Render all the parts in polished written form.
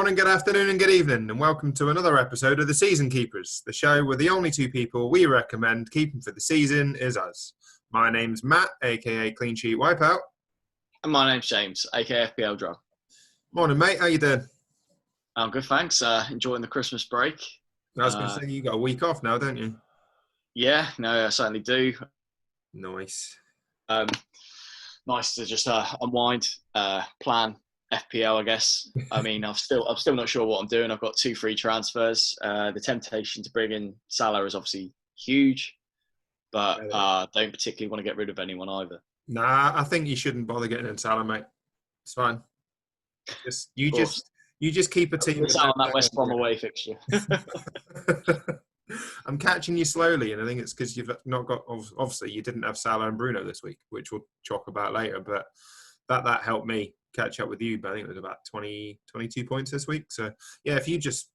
morning, good afternoon and good evening, and welcome to another episode of The Season Keepers, the show where the only two people we recommend keeping for the season is us. My name's Matt, aka Clean Sheet Wipeout. And my name's James, aka FPL Drug. Morning, mate. How you doing? I'm good, thanks. Enjoying the Christmas break. I was going to say, you got a week off now, don't you? Yeah, no, I certainly do. Nice. Nice to just unwind, plan FPL, I guess. I mean, I'm still not sure what I'm doing. I've got 2 free transfers. The temptation to bring in Salah is obviously huge, but don't particularly want to get rid of anyone either. Nah, I think you shouldn't bother getting in Salah, mate. It's fine. You just keep a team. It's out on that West Brom away fixture. I'm catching you slowly, and I think it's because you've not got. Obviously, you didn't have Salah and Bruno this week, which we'll talk about later. But that helped me catch up with you. But I think it was about 22 points this week. So yeah, if you just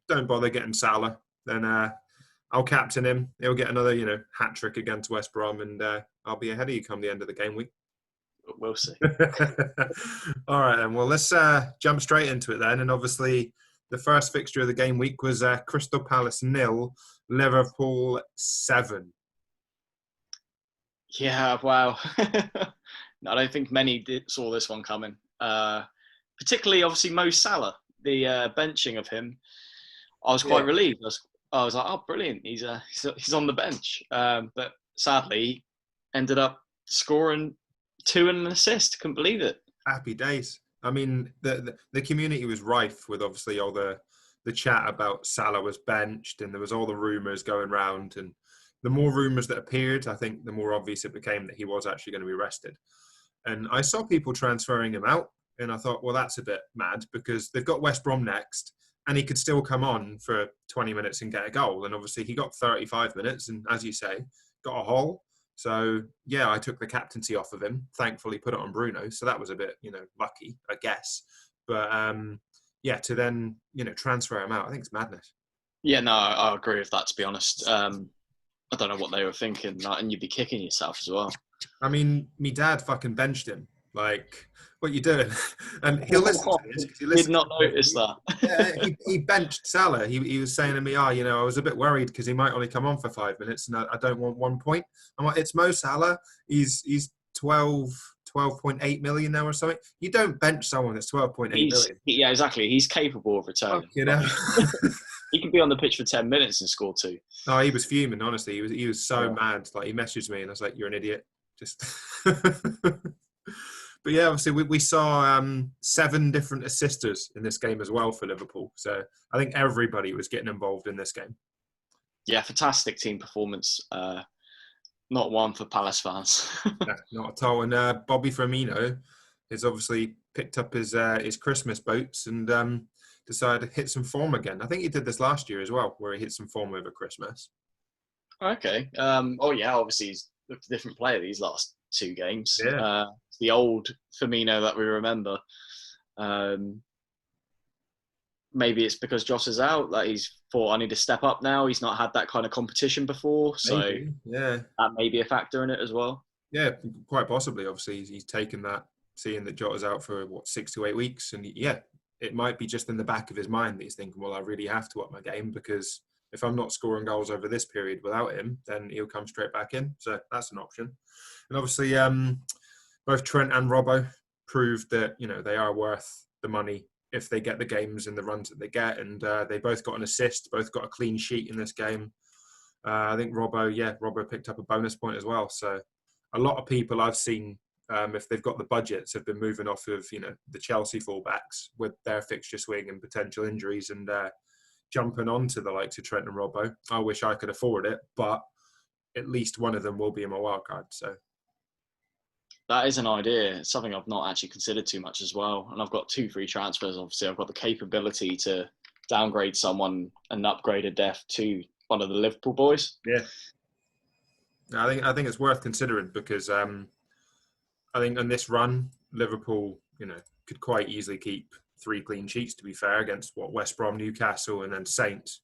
don't bother getting Salah, then I'll captain him. He'll get another, hat trick against West Brom, and I'll be ahead of you come the end of the game week. We'll see. All right, then. Well, let's jump straight into it then. And obviously, the first fixture of the game week was Crystal Palace 0, Liverpool 7. Yeah, wow. I don't think many saw this one coming. Particularly, obviously, Mo Salah, the benching of him. I was quite relieved. I was like, oh, brilliant. He's on the bench. But sadly, he ended up scoring 2 and an assist. Couldn't believe it. Happy days. I mean, the community was rife with obviously all the chat about Salah was benched, and there was all the rumours going round. And the more rumours that appeared, I think the more obvious it became that he was actually going to be rested. And I saw people transferring him out, and I thought, well, that's a bit mad because they've got West Brom next, and he could still come on for 20 minutes and get a goal. And obviously he got 35 minutes, and as you say, got a haul. So, yeah, I took the captaincy off of him, thankfully put it on Bruno. So that was a bit, lucky, I guess. But, to then, transfer him out, I think it's madness. Yeah, no, I agree with that, to be honest. I don't know what they were thinking, and you'd be kicking yourself as well. I mean, me dad fucking benched him. Like, what you doing? And he'll listen to this. He did not notice that. Yeah, he benched Salah. He was saying to me, I was a bit worried because he might only come on for 5 minutes and I don't want 1 point. I'm like, it's Mo Salah. He's 12.8 million now or something. You don't bench someone that's 12.8 million. Yeah, exactly. He's capable of returning. He can be on the pitch for 10 minutes and score 2. Oh, he was fuming, honestly. He was so mad. Like, he messaged me and I was like, you're an idiot. Just... But yeah, obviously we saw 7 different assisters in this game as well for Liverpool. So I think everybody was getting involved in this game. Yeah, fantastic team performance. Not one for Palace fans. No, not at all. And Bobby Firmino has obviously picked up his Christmas boats and decided to hit some form again. I think he did this last year as well, where he hit some form over Christmas. Okay. Obviously he's a different player these last 2 games. Yeah. The old Firmino that we remember. Maybe it's because Joss is out, that he's thought, I need to step up now. He's not had that kind of competition before. Maybe. So that may be a factor in it as well. Yeah, quite possibly. Obviously, he's taken that, seeing that Jota's out for, 6 to 8 weeks. And it might be just in the back of his mind that he's thinking, well, I really have to up my game because if I'm not scoring goals over this period without him, then he'll come straight back in. So that's an option. And obviously, both Trent and Robbo proved that, they are worth the money if they get the games and the runs that they get. And they both got an assist, both got a clean sheet in this game. I think Robbo picked up a bonus point as well. So a lot of people I've seen, if they've got the budgets, have been moving off of, the Chelsea fullbacks with their fixture swing and potential injuries and jumping onto the likes of Trent and Robbo. I wish I could afford it, but at least one of them will be in my wildcard. So that is an idea. It's something I've not actually considered too much as well. And I've got 2 free transfers. Obviously, I've got the capability to downgrade someone and upgrade a def to one of the Liverpool boys. Yeah. I think it's worth considering because I think on this run, Liverpool, could quite easily keep 3 clean sheets, to be fair, against West Brom, Newcastle, and then Saints.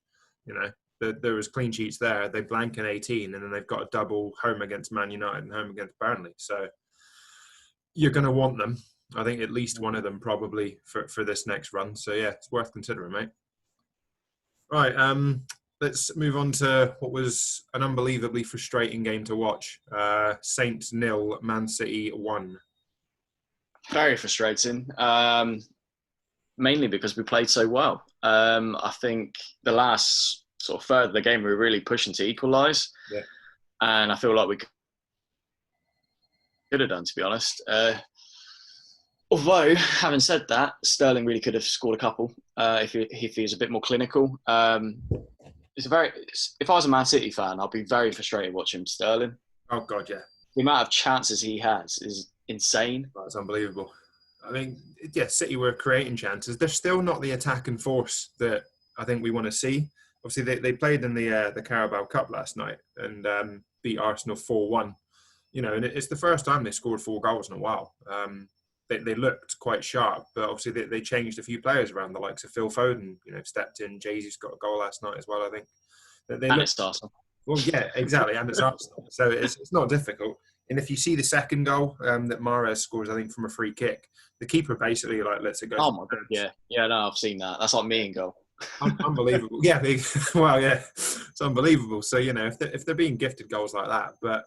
There was clean sheets there. They blank in 18, and then they've got a double home against Man United and home against Burnley. So you're going to want them. I think at least one of them probably for this next run. So yeah, it's worth considering, mate. Right, let's move on to what was an unbelievably frustrating game to watch. Saints 0, Man City 1. Very frustrating. Mainly because we played so well. I think the last sort of third of the game we were really pushing to equalise. Yeah. And I feel like we could have done, to be honest. Although, having said that, Sterling really could have scored a couple if he was a bit more clinical. If I was a Man City fan, I'd be very frustrated watching Sterling. Oh, God, yeah. The amount of chances he has is insane. That's unbelievable. I mean, yeah, City were creating chances. They're still not the attacking force that I think we want to see. Obviously, they played in the Carabao Cup last night and beat Arsenal 4-1. You know, and it's the first time they scored 4 goals in a while. They looked quite sharp, but obviously they changed a few players around. The likes of Phil Foden, you know, stepped in. Jesus got a goal last night as well, I think. It's Arsenal. Well, yeah, exactly, and it's Arsenal. So it's not difficult. And if you see the second goal that Mahrez scores, I think from a free kick, the keeper basically lets it go. Oh my god, yeah, no, I've seen that. That's like me and goal. Unbelievable. Yeah, well, yeah, it's unbelievable. So you know, if they're being gifted goals like that, but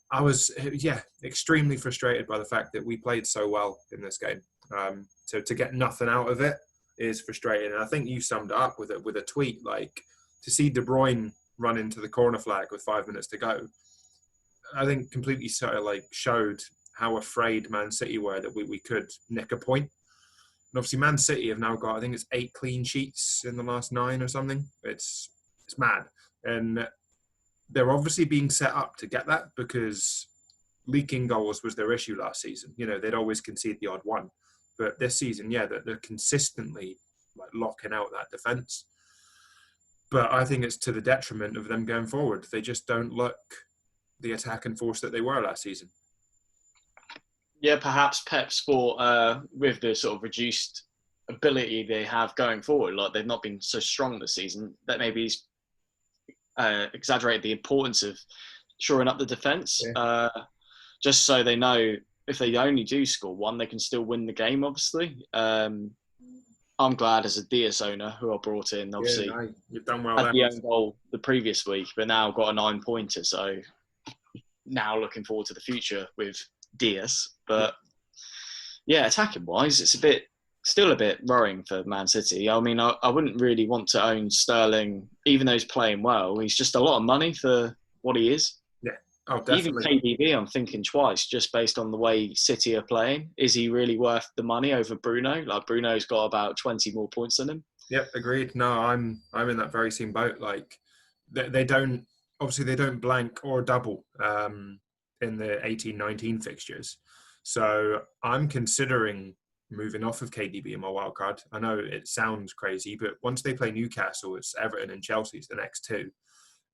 I was, extremely frustrated by the fact that we played so well in this game. So to get nothing out of it is frustrating. And I think you summed it up with a tweet, like to see De Bruyne run into the corner flag with 5 minutes to go, I think completely sort of like showed how afraid Man City were that we could nick a point. And obviously Man City have now got, I think it's 8 clean sheets in the last 9 or something. It's mad. And they're obviously being set up to get that because leaking goals was their issue last season. You know, they'd always concede the odd one. But this season, yeah, they're consistently like locking out that defence. But I think it's to the detriment of them going forward. They just don't look the attacking force that they were last season. Yeah, perhaps Pep Sport, with the sort of reduced ability they have going forward, like they've not been so strong this season, that maybe he's exaggerate the importance of shoring up the defence, just so they know if they only do score one, they can still win the game, obviously. I'm glad as a Diaz owner, who I brought in, obviously, you've done well had the own goal the previous week, but now got a 9-pointer. So now looking forward to the future with Diaz. But yeah, attacking-wise, it's still a bit worrying for Man City. I mean, I wouldn't really want to own Sterling, even though he's playing well. He's just a lot of money for what he is. Yeah, oh, definitely. Even KDB, I'm thinking twice, just based on the way City are playing. Is he really worth the money over Bruno? Like, Bruno's got about 20 more points than him. Yep, agreed. No, I'm in that very same boat. Like, they don't blank or double in the 18-19 fixtures. So I'm considering moving off of KDB in my wildcard. I know it sounds crazy, but once they play Newcastle, it's Everton and Chelsea's the next 2.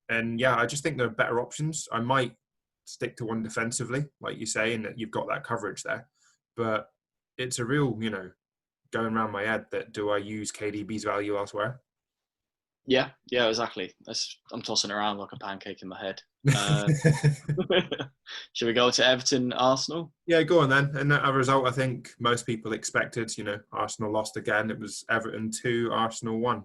And yeah, I just think there are better options. I might stick to one defensively, like you say, and that you've got that coverage there. But it's a real, going around my head that do I use KDB's value elsewhere? Yeah, exactly. I'm tossing around like a pancake in my head. Should we go to Everton Arsenal? Yeah, go on then. And a result I think most people expected. Arsenal lost again. It was Everton 2, Arsenal 1.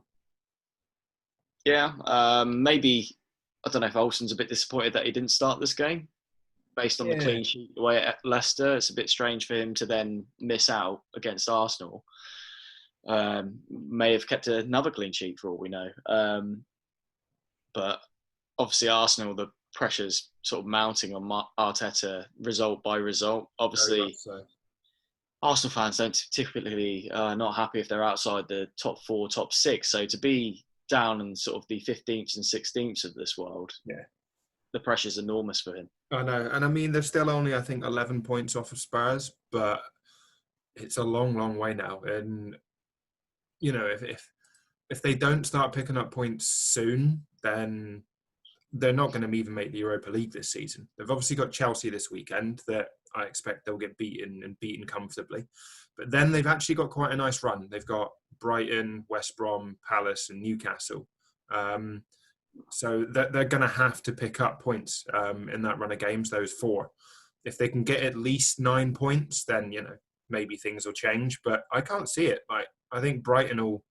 Yeah, maybe, I don't know if Olsen's a bit disappointed that he didn't start this game based on the clean sheet away at Leicester. It's a bit strange for him to then miss out against Arsenal. May have kept another clean sheet for all we know. But obviously Arsenal, the pressure's sort of mounting on Arteta result by result. Obviously, so. Arsenal fans don't typically not happy if they're outside the top 4, top 6. So to be down in sort of the 15th and 16th of this world, the pressure's enormous for him. I know. And I mean, they're still only, I think, 11 points off of Spurs, but it's a long, long way now. And if they don't start picking up points soon, then they're not going to even make the Europa League this season. They've obviously got Chelsea this weekend that I expect they'll get beaten comfortably. But then they've actually got quite a nice run. They've got Brighton, West Brom, Palace and Newcastle. So they're going to have to pick up points in that run of games, those 4. If they can get at least 9 points, then, maybe things will change, but I can't see it. Like, I think Brighton will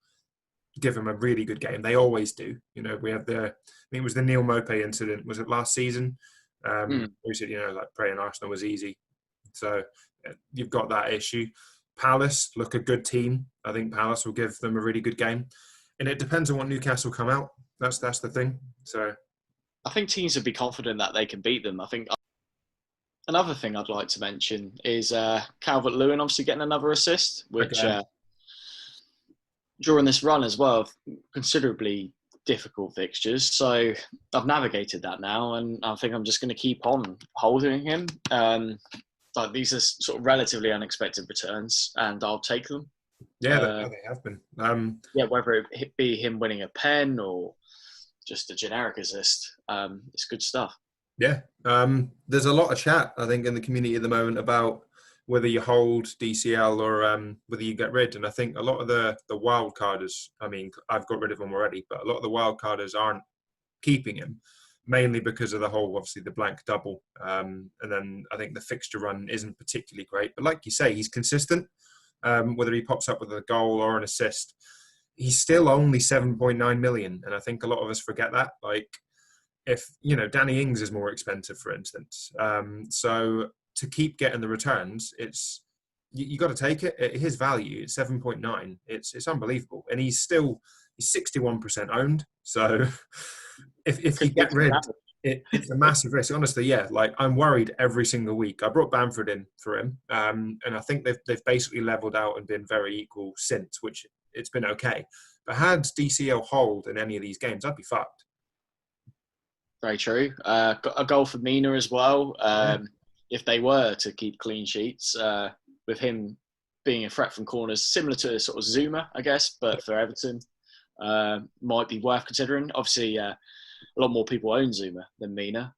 give them a really good game. They always do. You know, we had I think it was the Neil Maupay incident. Was it last season? We said, you know, like playing Arsenal was easy. So you've got that issue. Palace look a good team. I think Palace will give them a really good game. And it depends on what Newcastle come out. That's the thing. So I think teams would be confident that they can beat them. I think another thing I'd like to mention is Calvert-Lewin obviously getting another assist, which during this run as well, considerably difficult fixtures. So I've navigated that now, and I think I'm just going to keep on holding him. Like, these are sort of relatively unexpected returns, and I'll take them. yeah, they have been. Whether it be him winning a pen or just a generic assist, it's good stuff. Yeah, there's a lot of chat, I think, in the community at the moment about whether you hold DCL or whether you get rid. And I think a lot of the wild carders, I mean, I've got rid of them already, but a lot of the wild carders aren't keeping him, mainly because of the whole, obviously, the blank double. And then I think the fixture run isn't particularly great. But like you say, he's consistent, whether he pops up with a goal or an assist. He's still only 7.9 million. And I think a lot of us forget that. Like, if, you know, Danny Ings is more expensive, for instance. So to keep getting the returns, it's you got to take it at his value. It's 7.9. It's unbelievable, and he's 61% owned. So if you get rid, it's a massive risk. Honestly, yeah. Like, I'm worried every single week. I brought Bamford in for him, and I think they've basically leveled out and been very equal since, which it's been okay. But had DCL hold in any of these games, I'd be fucked. Very true. A goal for Mina as well. If they were to keep clean sheets, with him being a threat from corners, similar to sort of Zuma, I guess, but for Everton, might be worth considering. Obviously, a lot more people own Zuma than Mina,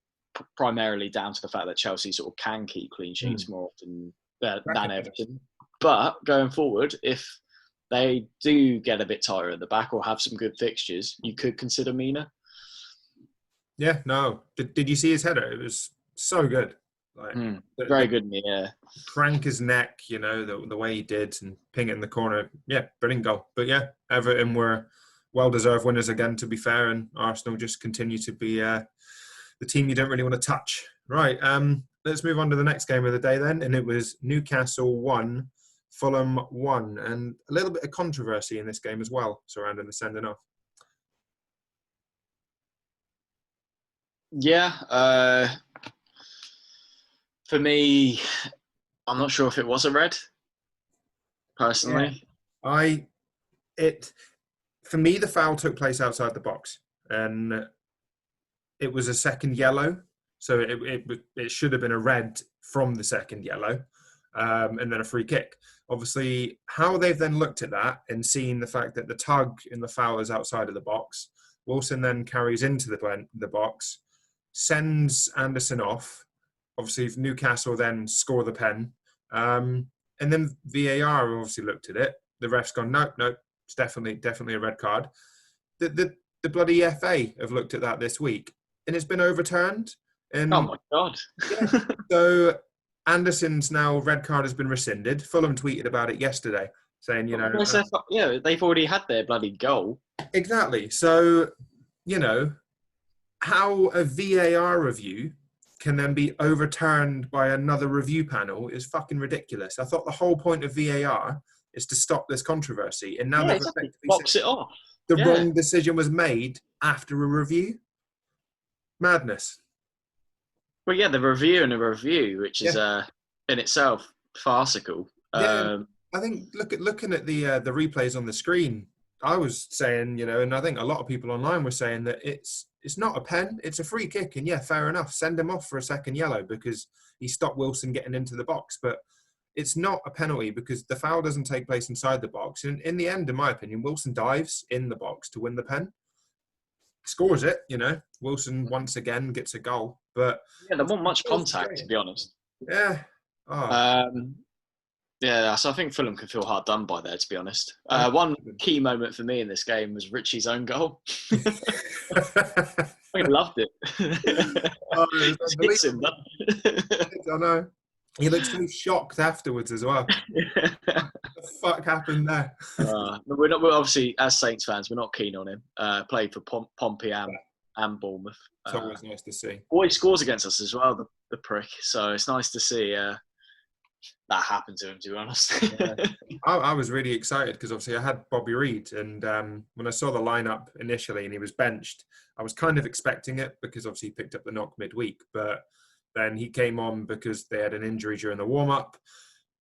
primarily down to the fact that Chelsea sort of can keep clean sheets more often than Everton. But going forward, if they do get a bit tighter at the back or have some good fixtures, you could consider Mina. Yeah, no. Did you see his header? It was so good. Like, very good, yeah. Crank his neck, you know, the way he did, and ping it in the corner. Yeah, brilliant goal. But yeah, Everton were well-deserved winners again, to be fair, and Arsenal just continue to be the team you don't really want to touch. Right, let's move on to the next game of the day then, and it was Newcastle 1, Fulham 1, and a little bit of controversy in this game as well surrounding the sending off. Yeah, for me, I'm not sure if it was a red, personally. Yeah. For me, the foul took place outside the box, and it was a second yellow, so it should have been a red from the second yellow, and then a free kick. Obviously, how they've then looked at that and seen the fact that the tug in the foul is outside of the box, Wilson then carries into the box, sends Anderson off. Obviously, if Newcastle then score the pen, and then VAR obviously looked at it. The ref's gone, no, it's definitely a red card. The bloody FA have looked at that this week, and it's been overturned. And oh my God! Yeah, so Anderson's now red card has been rescinded. Fulham tweeted about it yesterday, saying, you know, they've already had their bloody goal. Exactly. So, you know, how a VAR review can then be overturned by another review panel is fucking ridiculous. I thought the whole point of VAR is to stop this controversy, and now they've effectively box it off. The wrong decision was made after a review. Madness. Well, yeah, the review and a review, which is in itself farcical. I think looking at the replays on the screen, I was saying, you know, and I think a lot of people online were saying that it's not a pen, it's a free kick, and yeah, fair enough, send him off for a second yellow because he stopped Wilson getting into the box, but it's not a penalty because the foul doesn't take place inside the box. And in the end, in my opinion, Wilson dives in the box to win the pen, scores it, you know. Wilson once again gets a goal, but yeah, there wasn't much contact, to be honest. Yeah. Yeah, so I think Fulham can feel hard done by there, to be honest. One key moment for me in this game was Richie's own goal. I loved it. I know. He looked so shocked afterwards as well. What the fuck happened there? We're obviously, as Saints fans, we're not keen on him. Played for Pompey and Bournemouth. It's always nice to see. Always scores against us as well, the prick. So it's nice to see that happen to him, to be honest. Yeah. I was really excited because obviously I had Bobby Reid, and when I saw the lineup initially and he was benched, I was kind of expecting it because obviously he picked up the knock midweek, but then he came on because they had an injury during the warm-up,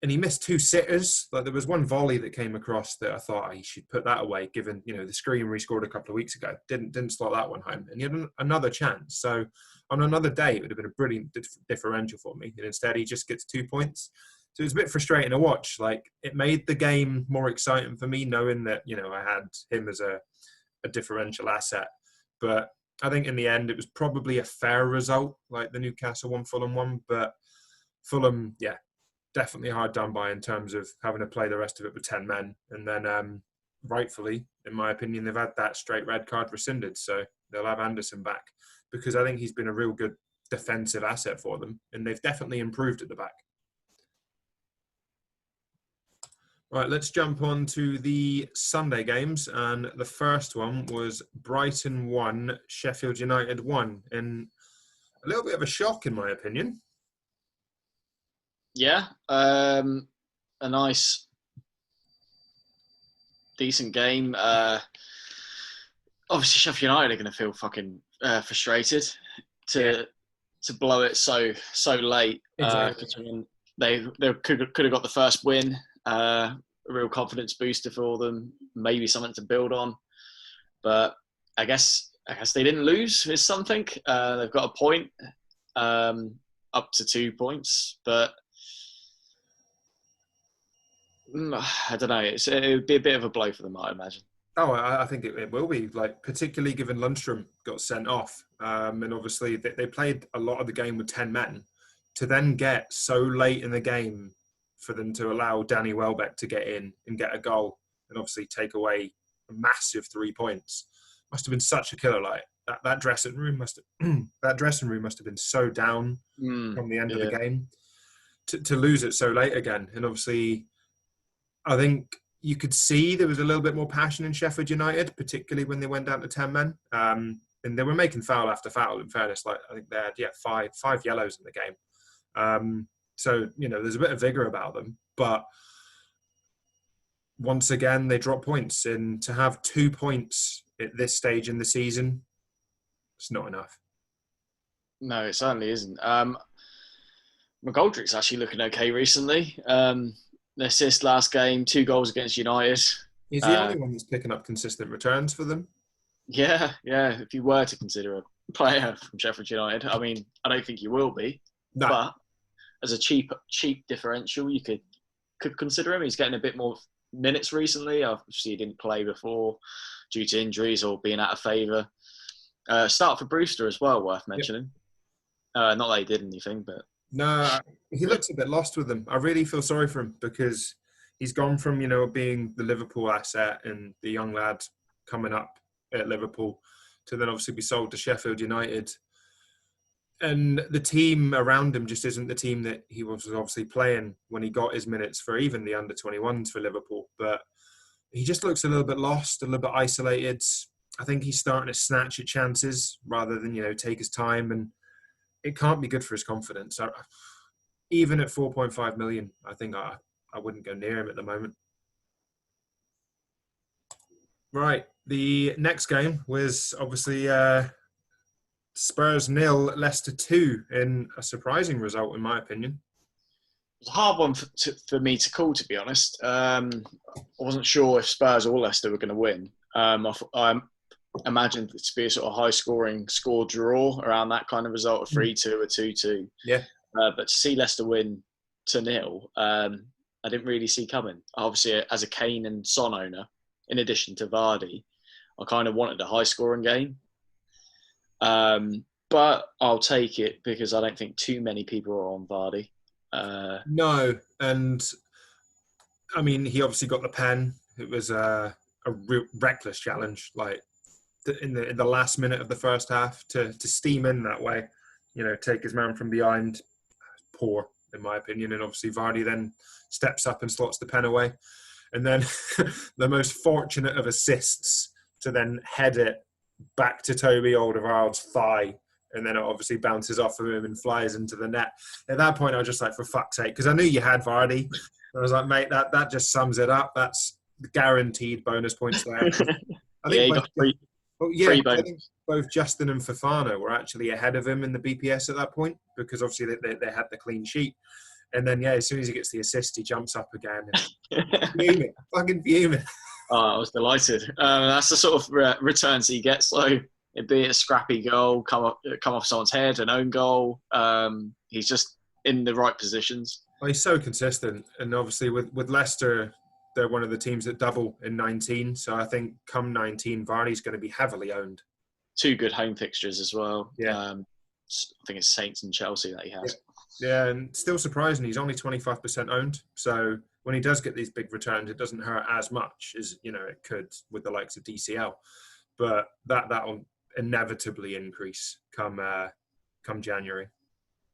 and he missed 2 sitters. Like, there was one volley that came across that I thought he should put that away, given, you know, the screamer he scored a couple of weeks ago. Didn't slot that one home, and he had another chance. So on another day, it would have been a brilliant differential for me, and instead he just gets 2 points. So it was a bit frustrating to watch. Like, it made the game more exciting for me, knowing that, you know, I had him as a differential asset. But I think in the end, it was probably a fair result, like the Newcastle one, Fulham one. But Fulham, yeah, definitely hard done by in terms of having to play the rest of it with 10 men. And then, rightfully, in my opinion, they've had that straight red card rescinded. So they'll have Anderson back, because I think he's been a real good defensive asset for them. And they've definitely improved at the back. Right, let's jump on to the Sunday games. And the first one was Brighton 1, Sheffield United 1. And a little bit of a shock, in my opinion. Yeah, a nice, decent game. Obviously, Sheffield United are going to feel fucking frustrated to blow it so late. Exactly. They could have got the first win. A real confidence booster for them, maybe something to build on. But I guess they didn't lose is something. They've got a point, up to 2 points, but I don't know. It would be a bit of a blow for them, I imagine. Oh, I think it will be, like, particularly given Lundstrom got sent off. And obviously they played a lot of the game with 10 men. To then get so late in the game for them to allow Danny Welbeck to get in and get a goal and obviously take away a massive 3 points must have been such a killer. Like, that dressing room must have been so down from the end of the game to lose it so late again. And obviously, I think you could see there was a little bit more passion in Sheffield United, particularly when they went down to 10 men. And they were making foul after foul, in fairness. Like, I think they had, five yellows in the game. So, you know, there's a bit of vigour about them. But once again, they drop points. And to have 2 points at this stage in the season, it's not enough. No, it certainly isn't. McGoldrick's actually looking okay recently. Assist last game, 2 goals against United. He's the only one that's picking up consistent returns for them. Yeah. If you were to consider a player from Sheffield United, I mean, I don't think you will be. No. But as a cheap differential, you could consider him. He's getting a bit more minutes recently. Obviously, he didn't play before due to injuries or being out of favour. Start for Brewster as well, worth mentioning. Yep. Not that he did anything, but... No, he looks a bit lost with them. I really feel sorry for him because he's gone from, you know, being the Liverpool asset and the young lad coming up at Liverpool to then obviously be sold to Sheffield United. And the team around him just isn't the team that he was obviously playing when he got his minutes for even the under-21s for Liverpool. But he just looks a little bit lost, a little bit isolated. I think he's starting to snatch at chances rather than, you know, take his time, and it can't be good for his confidence. Even at 4.5 million, I think I wouldn't go near him at the moment. Right. The next game was obviously Spurs 0, Leicester 2 in a surprising result, in my opinion. It was a hard one for me to call, to be honest. I wasn't sure if Spurs or Leicester were going to win. I imagined it to be a sort of high-scoring score draw around that kind of result, a 3-2 or 2-2. Yeah. But to see Leicester win 2-0, I didn't really see coming. Obviously, as a Kane and Son owner, in addition to Vardy, I kind of wanted a high-scoring game. But I'll take it because I don't think too many people are on Vardy. No, and I mean, he obviously got the pen. It was a reckless challenge, like in the last minute of the first half to steam in that way, you know, take his man from behind. Poor. in my opinion. And obviously Vardy then steps up and slots the pen away. And then the most fortunate of assists to then head it back to Toby Alderweireld's thigh. And then it obviously bounces off of him and flies into the net. At that point, I was just like, for fuck's sake, because I knew you had Vardy. I was like, mate, that just sums it up. That's guaranteed bonus points there. I think he got three bonus. I think both Justin and Fofana were actually ahead of him in the BPS at that point, because obviously they had the clean sheet. And then, as soon as he gets the assist, he jumps up again. Fuming, fucking fuming. Oh, I was delighted. That's the sort of returns he gets. So it'd be a scrappy goal, come off someone's head, an own goal. He's just in the right positions. Well, he's so consistent. And obviously with Leicester, they're one of the teams that double in 19. So I think come 19, Vardy's going to be heavily owned. 2 good home fixtures as well. Yeah. I think it's Saints and Chelsea that he has. Yeah, and still surprising, he's only 25% owned. So when he does get these big returns, it doesn't hurt as much as, it could with the likes of DCL. But that'll inevitably increase come January.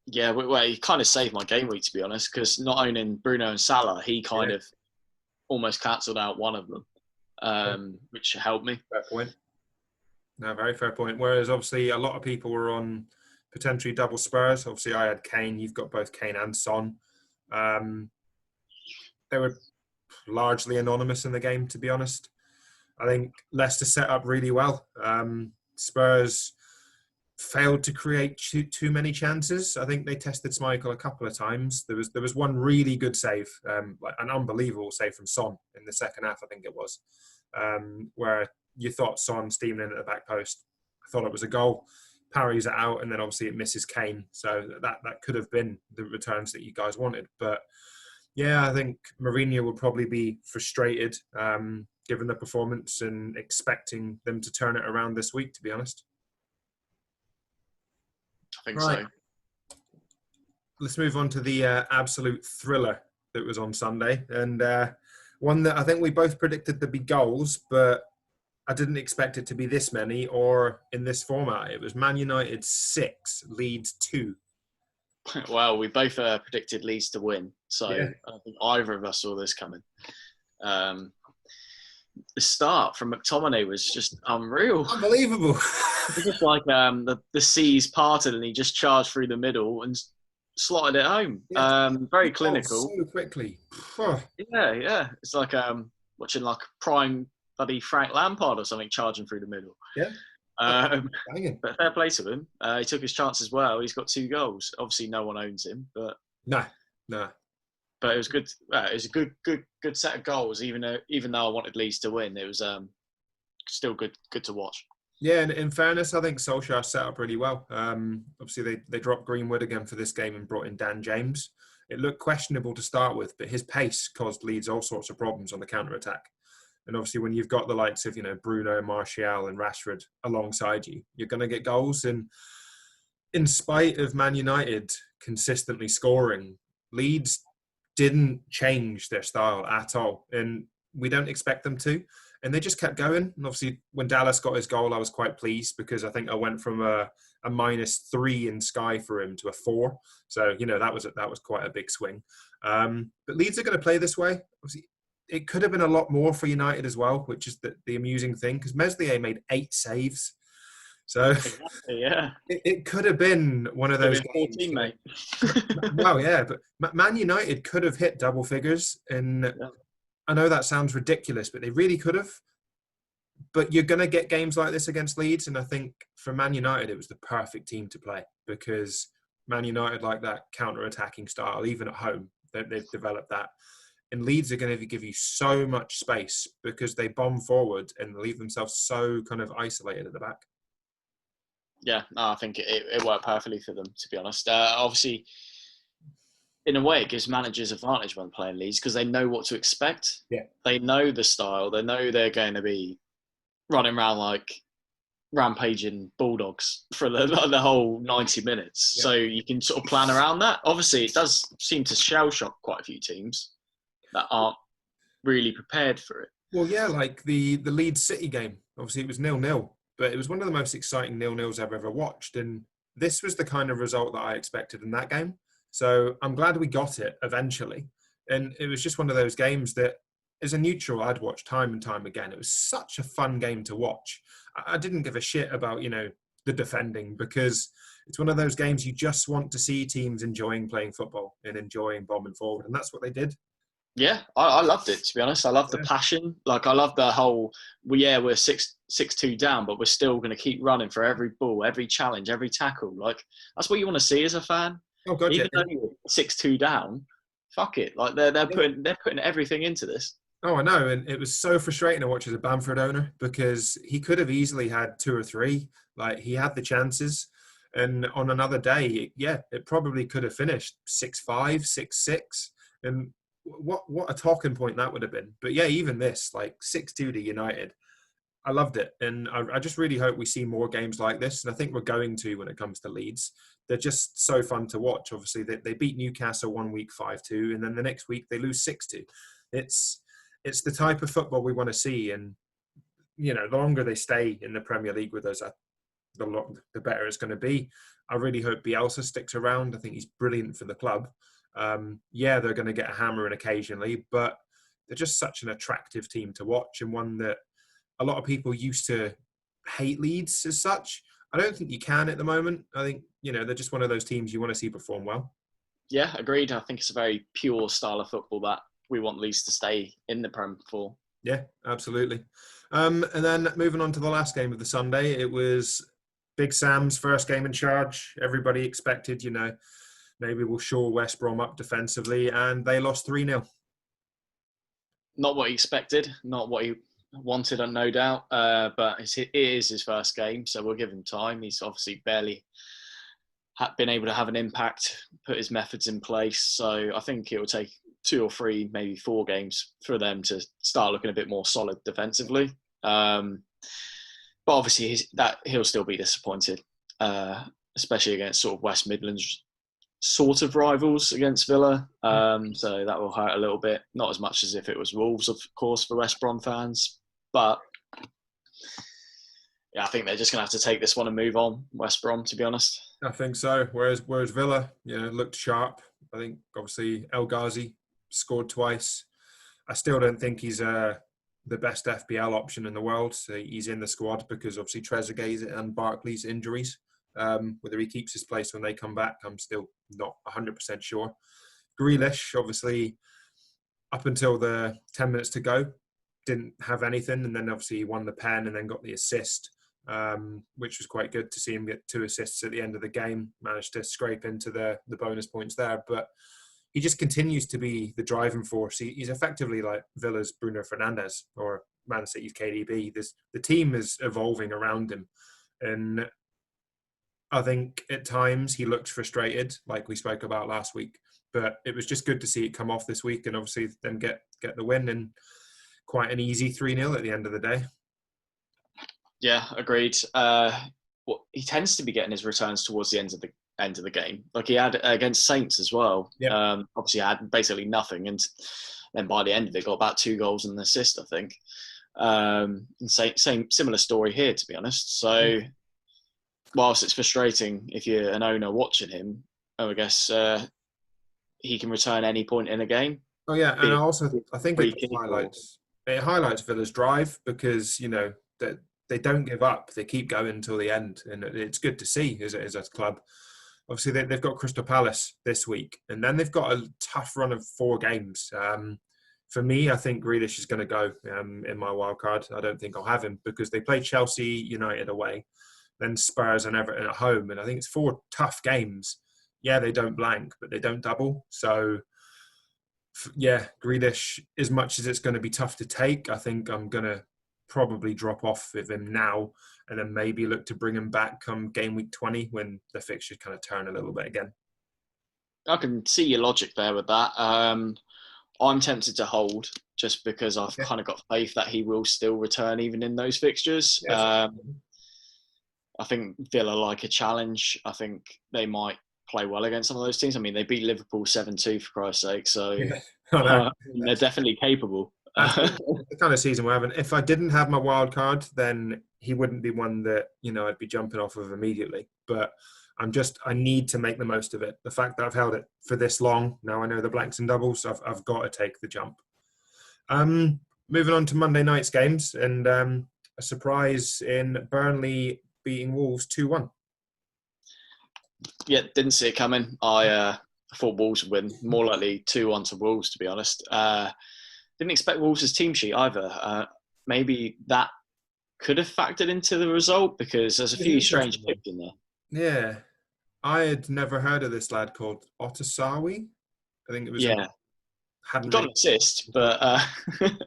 Yeah, well, he kind of saved my game week, to be honest, because not owning Bruno and Salah, he kind of almost cancelled out one of them, which helped me. Fair point. No, very fair point. Whereas obviously a lot of people were on potentially double Spurs. Obviously I had Kane. You've got both Kane and Son. They were largely anonymous in the game, to be honest. I think Leicester set up really well. Spurs failed to create too many chances. I think they tested Schmeichel a couple of times. There was one really good save, like an unbelievable save from Son in the second half, I think it was, where you thought Son steaming in at the back post. I thought it was a goal. Parries it out, and then obviously it misses Kane. So that could have been the returns that you guys wanted. But I think Mourinho will probably be frustrated given the performance and expecting them to turn it around this week, to be honest. I think so. Let's move on to the absolute thriller that was on Sunday. And one that I think we both predicted there'd be goals, but I didn't expect it to be this many or in this format. It was Man United 6, Leeds 2. Well, we both predicted Leeds to win, so I don't think either of us saw this coming. The start from McTominay was just unreal. Unbelievable. It was just like the seas parted and he just charged through the middle and slotted it home. Very clinical. So quickly. Yeah. It's like watching like prime bloody Frank Lampard or something charging through the middle. Yeah. But fair play to him. He took his chance as well. He's got 2 goals. Obviously, no one owns him, but no. But it was good. It was a good set of goals. Even though I wanted Leeds to win, it was still good to watch. Yeah, and in fairness, I think Solskjaer set up really well. Obviously, they dropped Greenwood again for this game and brought in Dan James. It looked questionable to start with, but his pace caused Leeds all sorts of problems on the counter-attack. And obviously, when you've got the likes of, Bruno, Martial and Rashford alongside you, you're going to get goals. And in spite of Man United consistently scoring, Leeds didn't change their style at all. And we don't expect them to. And they just kept going. And obviously, when Dallas got his goal, I was quite pleased because I think I went from a -3 in Sky for him to a 4. So, that was quite a big swing. But Leeds are going to play this way. Obviously, it could have been a lot more for United as well, which is the amusing thing, because Meslier made 8 saves. So it could have been one of those games. 14, mate. Well, yeah, but Man United could have hit double figures. And I know that sounds ridiculous, but they really could have. But you're going to get games like this against Leeds. And I think for Man United, it was the perfect team to play because Man United like that counter-attacking style, even at home. They've developed that. And Leeds are going to give you so much space because they bomb forward and leave themselves so kind of isolated at the back. Yeah, no, I think it worked perfectly for them, to be honest. Obviously, in a way, it gives managers advantage when playing Leeds because they know what to expect. Yeah. They know the style. They know they're going to be running around like rampaging bulldogs for the whole 90 minutes. Yeah. So you can sort of plan around that. Obviously, it does seem to shell shock quite a few teams that aren't really prepared for it. Well, yeah, like the Leeds City game. Obviously, it was 0-0, but it was one of the most exciting 0-0s I've ever watched. And this was the kind of result that I expected in that game. So I'm glad we got it eventually. And it was just one of those games that, as a neutral, I'd watch time and time again. It was such a fun game to watch. I didn't give a shit about, the defending, because it's one of those games you just want to see teams enjoying playing football and enjoying bombing forward. And that's what they did. Yeah, I loved it, to be honest. I love the passion. Like, I love the whole, we're 6-2 down, but we're still going to keep running for every ball, every challenge, every tackle. Like, that's what you want to see as a fan. Oh, God, Even though you're 6-2 down, fuck it. Like, they're putting everything into this. Oh, I know. And it was so frustrating to watch as a Bamford owner, because he could have easily had 2 or 3. Like, he had the chances. And on another day, it probably could have finished 6-5, 6-6. And what a talking point that would have been. But yeah, even this, like 6-2 to United, I loved it. And I just really hope we see more games like this. And I think we're going to when it comes to Leeds. They're just so fun to watch. Obviously, they beat Newcastle one week 5-2, and then the next week they lose 6-2. It's the type of football we want to see. And, the longer they stay in the Premier League with us, the better it's going to be. I really hope Bielsa sticks around. I think he's brilliant for the club. They're going to get a hammering occasionally, but they're just such an attractive team to watch, and one that a lot of people used to hate Leeds as such. I don't think you can at the moment. I think, they're just one of those teams you want to see perform well. Yeah, agreed. I think it's a very pure style of football that we want Leeds to stay in the Prem for. Yeah, absolutely. And then moving on to the last game of the Sunday, it was Big Sam's first game in charge. Everybody expected, maybe we'll shore West Brom up defensively, and they lost 3-0. Not what he expected, not what he wanted, no doubt. But it is his first game, so we'll give him time. He's obviously barely been able to have an impact, put his methods in place. So I think it will take 2 or 3, maybe 4 games for them to start looking a bit more solid defensively. But obviously he'll still be disappointed, especially against sort of West Midlands sort of rivals against Villa. So that will hurt a little bit. Not as much as if it was Wolves, of course, for West Brom fans. But yeah, I think they're just going to have to take this one and move on, West Brom, to be honest. I think so. Whereas Villa, looked sharp. I think, obviously, El Ghazi scored twice. I still don't think he's the best FPL option in the world. So he's in the squad because, obviously, Trezeguet's and Barkley's injuries. Whether he keeps his place when they come back, I'm still not 100% sure. Grealish, obviously, up until the 10 minutes to go, didn't have anything. And then, obviously, he won the pen and then got the assist, which was quite good to see him get 2 assists at the end of the game. Managed to scrape into the bonus points there. But he just continues to be the driving force. He's effectively like Villa's Bruno Fernandes or Man City's KDB. The team is evolving around him. And I think at times he looked frustrated, like we spoke about last week. But it was just good to see it come off this week and obviously then get the win, and quite an easy 3-0 at the end of the day. Yeah, agreed. He tends to be getting his returns towards the end of the game. Like he had against Saints as well. Yeah. Obviously had basically nothing, and then by the end of it got about 2 goals and an assist, I think. And similar story here, to be honest. So whilst it's frustrating if you're an owner watching him, I guess he can return any point in a game. Oh yeah, and I think it highlights Villa's drive, because that they don't give up. They keep going till the end, and it's good to see as a club. Obviously, they've got Crystal Palace this week, and then they've got a tough run of 4 games. For me, I think Grealish is going to go in my wild card. I don't think I'll have him because they play Chelsea, United away, then Spurs and Everton at home, and I think it's 4 tough games. Yeah, they don't blank, but they don't double. So, yeah, Grealish, as much as it's going to be tough to take, I think I'm going to probably drop off with him now and then maybe look to bring him back come game week 20 when the fixtures kind of turn a little bit again. I can see your logic there with that. I'm tempted to hold just because I've kind of got faith that he will still return even in those fixtures. I think Villa like a challenge. I think they might play well against some of those teams. I mean, they beat Liverpool 7-2 for Christ's sake, so they're definitely capable. That's the kind of season we're having. If I didn't have my wild card, then he wouldn't be one that, I'd be jumping off of immediately. But I need to make the most of it. The fact that I've held it for this long, now I know the blanks and doubles, I've got to take the jump. Moving on to Monday night's games, and a surprise in Burnley beating Wolves 2-1. Yeah, didn't see it coming. I thought Wolves would win. More likely 2-1 to Wolves, to be honest. Didn't expect Wolves' team sheet either. Maybe that could have factored into the result because there's a few strange picks in there. Yeah. I had never heard of this lad called Otasawi. I think it was. Yeah. He got an assist, but...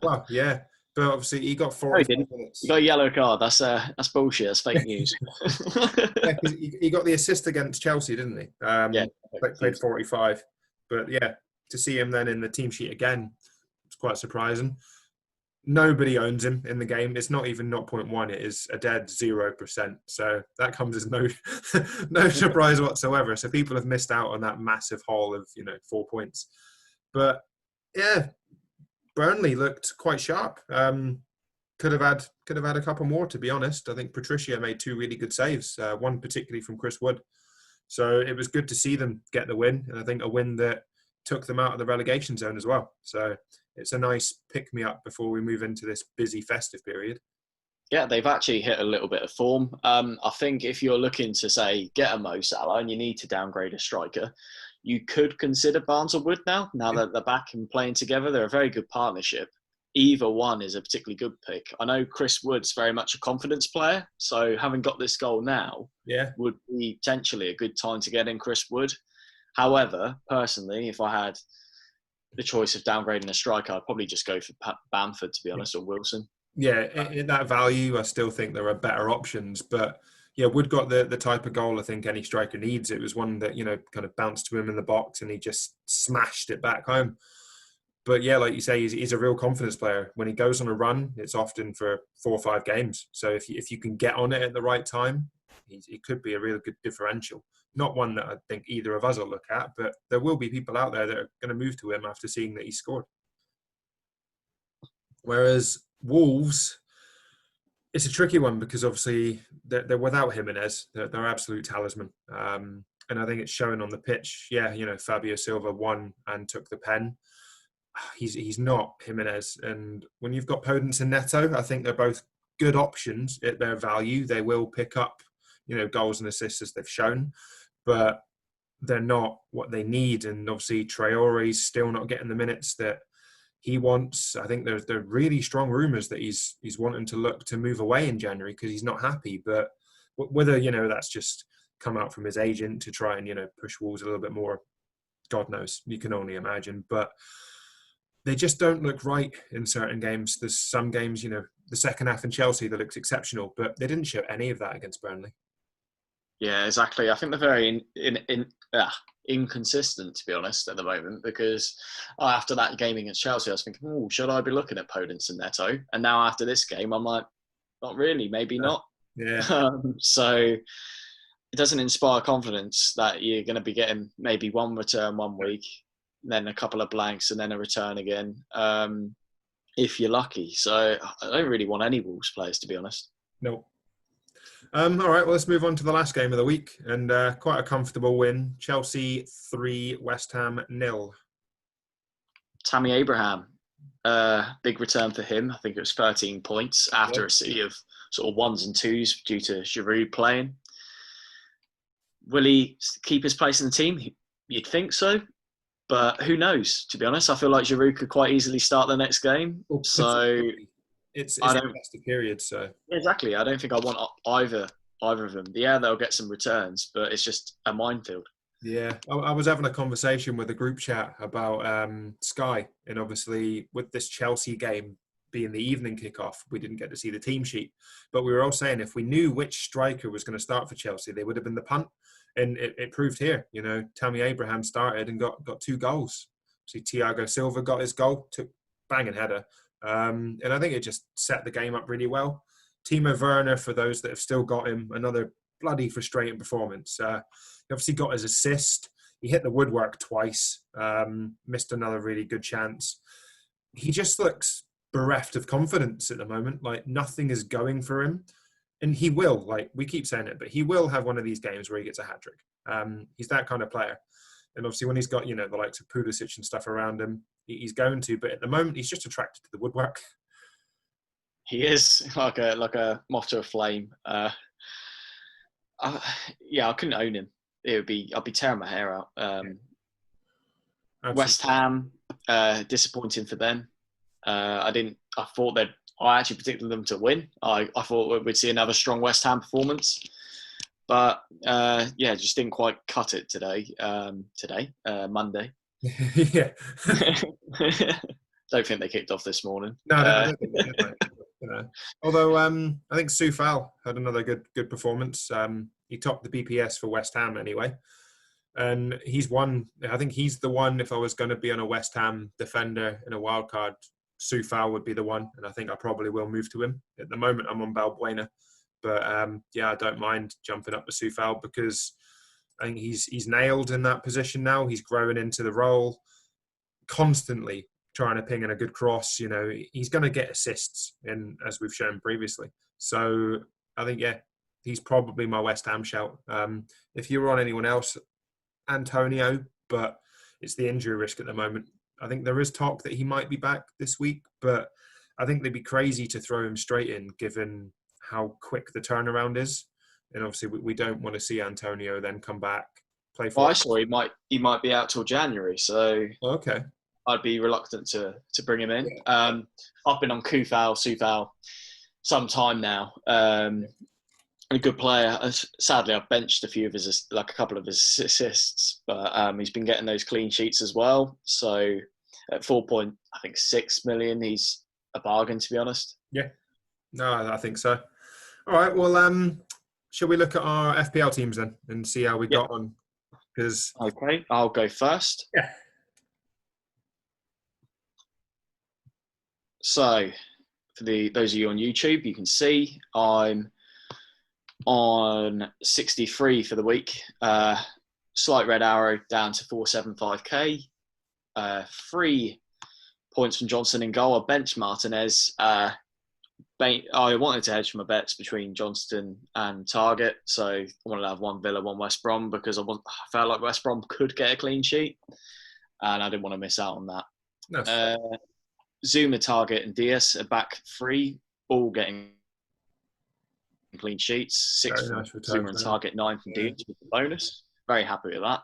Well, yeah. But obviously he got 45 minutes. He got a yellow card. That's bullshit. That's fake news. Yeah, he got the assist against Chelsea, didn't he? Yeah. Played 45. But yeah, to see him then in the team sheet again, it's quite surprising. Nobody owns him in the game. It's not even 0.1. It is a dead 0%. So that comes as no surprise whatsoever. So people have missed out on that massive haul of 4 points. But yeah, Burnley looked quite sharp. Could have had a couple more, to be honest. I think Patricia made 2 really good saves. One particularly from Chris Wood. So it was good to see them get the win, and I think a win that took them out of the relegation zone as well. So it's a nice pick-me-up before we move into this busy festive period. Yeah, they've actually hit a little bit of form. I think if you're looking to, say, get a Mo Salah and you need to downgrade a striker, you could consider Barnes or Wood now that they're back and playing together. They're a very good partnership. Either one is a particularly good pick. I know Chris Wood's very much a confidence player, so having got this goal now would be potentially a good time to get in Chris Wood. However, personally, if I had the choice of downgrading a striker, I'd probably just go for Bamford, to be honest, or Wilson. Yeah, in that value, I still think there are better options. But yeah, Wood got the type of goal I think any striker needs. It was one that, kind of bounced to him in the box and he just smashed it back home. But yeah, like you say, he's a real confidence player. When he goes on a run, it's often for 4 or 5 games. So if you can get on it at the right time, he could be a really good differential. Not one that I think either of us will look at, but there will be people out there that are going to move to him after seeing that he scored. Whereas Wolves, it's a tricky one because obviously they're without Jimenez. They're absolute talisman. And I think it's showing on the pitch. Yeah, Fabio Silva won and took the pen. He's not Jimenez. And when you've got Podence and Neto, I think they're both good options at their value. They will pick up, goals and assists as they've shown, but they're not what they need. And obviously Traore's still not getting the minutes that he wants. I think there's really strong rumours that he's wanting to look to move away in January because he's not happy. But whether, that's just come out from his agent to try and, push Wolves a little bit more, God knows. You can only imagine. But they just don't look right in certain games. There's some games, the second half in Chelsea that looks exceptional, but they didn't show any of that against Burnley. Yeah, exactly. I think they're very inconsistent, to be honest, at the moment, because after that game against Chelsea, I was thinking, should I be looking at Podence and Neto? And now after this game, I'm like, not really, maybe not. Yeah. So it doesn't inspire confidence that you're going to be getting maybe one return one week, then a couple of blanks, and then a return again, if you're lucky. So I don't really want any Wolves players, to be honest. No. All right, well, let's move on to the last game of the week, and quite a comfortable win. Chelsea 3, West Ham 0. Tammy Abraham, big return for him. I think it was 13 points after a sea of sort of 1s and 2s due to Giroud playing. Will he keep his place in the team? You'd think so, but who knows, to be honest. I feel like Giroud could quite easily start the next game. Well, so it's a festive period, so exactly. I don't think I want either of them. Yeah, they'll get some returns, but it's just a minefield. Yeah, I was having a conversation with a group chat about Sky, and obviously with this Chelsea game being the evening kickoff, we didn't get to see the team sheet, but we were all saying if we knew which striker was going to start for Chelsea, they would have been the punt, and it proved here. Tammy Abraham started and got 2 goals. See, Thiago Silva got his goal, took banging header. And I think it just set the game up really well. Timo Werner, for those that have still got him, another bloody frustrating performance. He obviously got his assist. He hit the woodwork twice, missed another really good chance. He just looks bereft of confidence at the moment. Like nothing is going for him. and he will, like we keep saying it, but he will have one of these games where he gets a hat-trick. He's that kind of player. And obviously when he's got, the likes of Pulisic and stuff around him, he's going to. But at the moment, he's just attracted to the woodwork. He is like a moth to a flame. I couldn't own him. I'd be tearing my hair out. West Ham, disappointing for them. I actually predicted them to win. I thought we'd see another strong West Ham performance, but just didn't quite cut it today. Monday. Yeah. Don't think they kicked off this morning. No, I don't think they did. Although I think Soufal had another good performance. He topped the BPS for West Ham anyway. And he's one. I think he's the one. If I was going to be on a West Ham defender in a wild card, Soufal would be the one. And I think I probably will move to him. At the moment, I'm on Balbuena. But I don't mind jumping up to Soufal because I think he's nailed in that position now. He's growing into the role, constantly trying to ping in a good cross. He's going to get assists, as we've shown previously. So I think, he's probably my West Ham shout. If you were on anyone else, Antonio, but it's the injury risk at the moment. I think there is talk that he might be back this week, but I think they'd be crazy to throw him straight in given how quick the turnaround is. And obviously we don't want to see Antonio then come back, play for... Well, I saw he might be out till January, so okay. I'd be reluctant to bring him in. Yeah. I've been on Soufal some time now. A good player. Sadly, I've benched a couple of his assists, but he's been getting those clean sheets as well. So at 4.6 million, he's a bargain, to be honest. Yeah, no, I think so. All right, well, shall we look at our FPL teams then and see how we got on? Okay, I'll go first. Yeah. So for those of you on YouTube, you can see I'm on 63 for the week. Slight red arrow down to 475k. 3 points from Johnson in goal. I benched Martinez. I wanted to hedge my bets between Johnston and Target, so I wanted to have one Villa, one West Brom because I felt like West Brom could get a clean sheet, and I didn't want to miss out on that. No. Zuma, Target, and Diaz are back 3, all getting clean sheets. 6 from Zuma and Target, 9 from Diaz with the bonus. Very happy with that.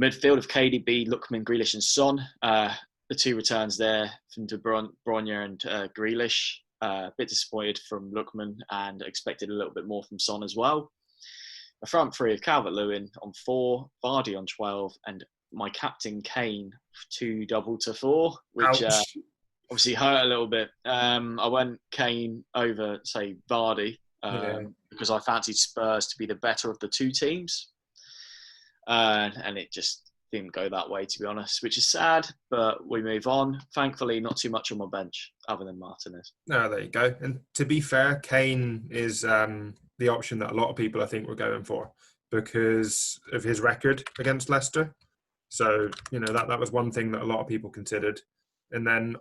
Midfield of KDB, Lookman, Grealish, and Son. The 2 returns there from De Bruyne and Grealish. A bit disappointed from Lookman and expected a little bit more from Son as well. A front 3 of Calvert-Lewin on 4, Vardy on 12, and my captain Kane 2 double to 4, which obviously hurt a little bit. I went Kane over, say, Vardy because I fancied Spurs to be the better of the 2 teams. And it just didn't go that way, to be honest, which is sad, but we move on. Thankfully, not too much on my bench other than Martinez. No, there you go. And to be fair, Kane is the option that a lot of people, I think, were going for because of his record against Leicester. So, that was one thing that a lot of people considered. And then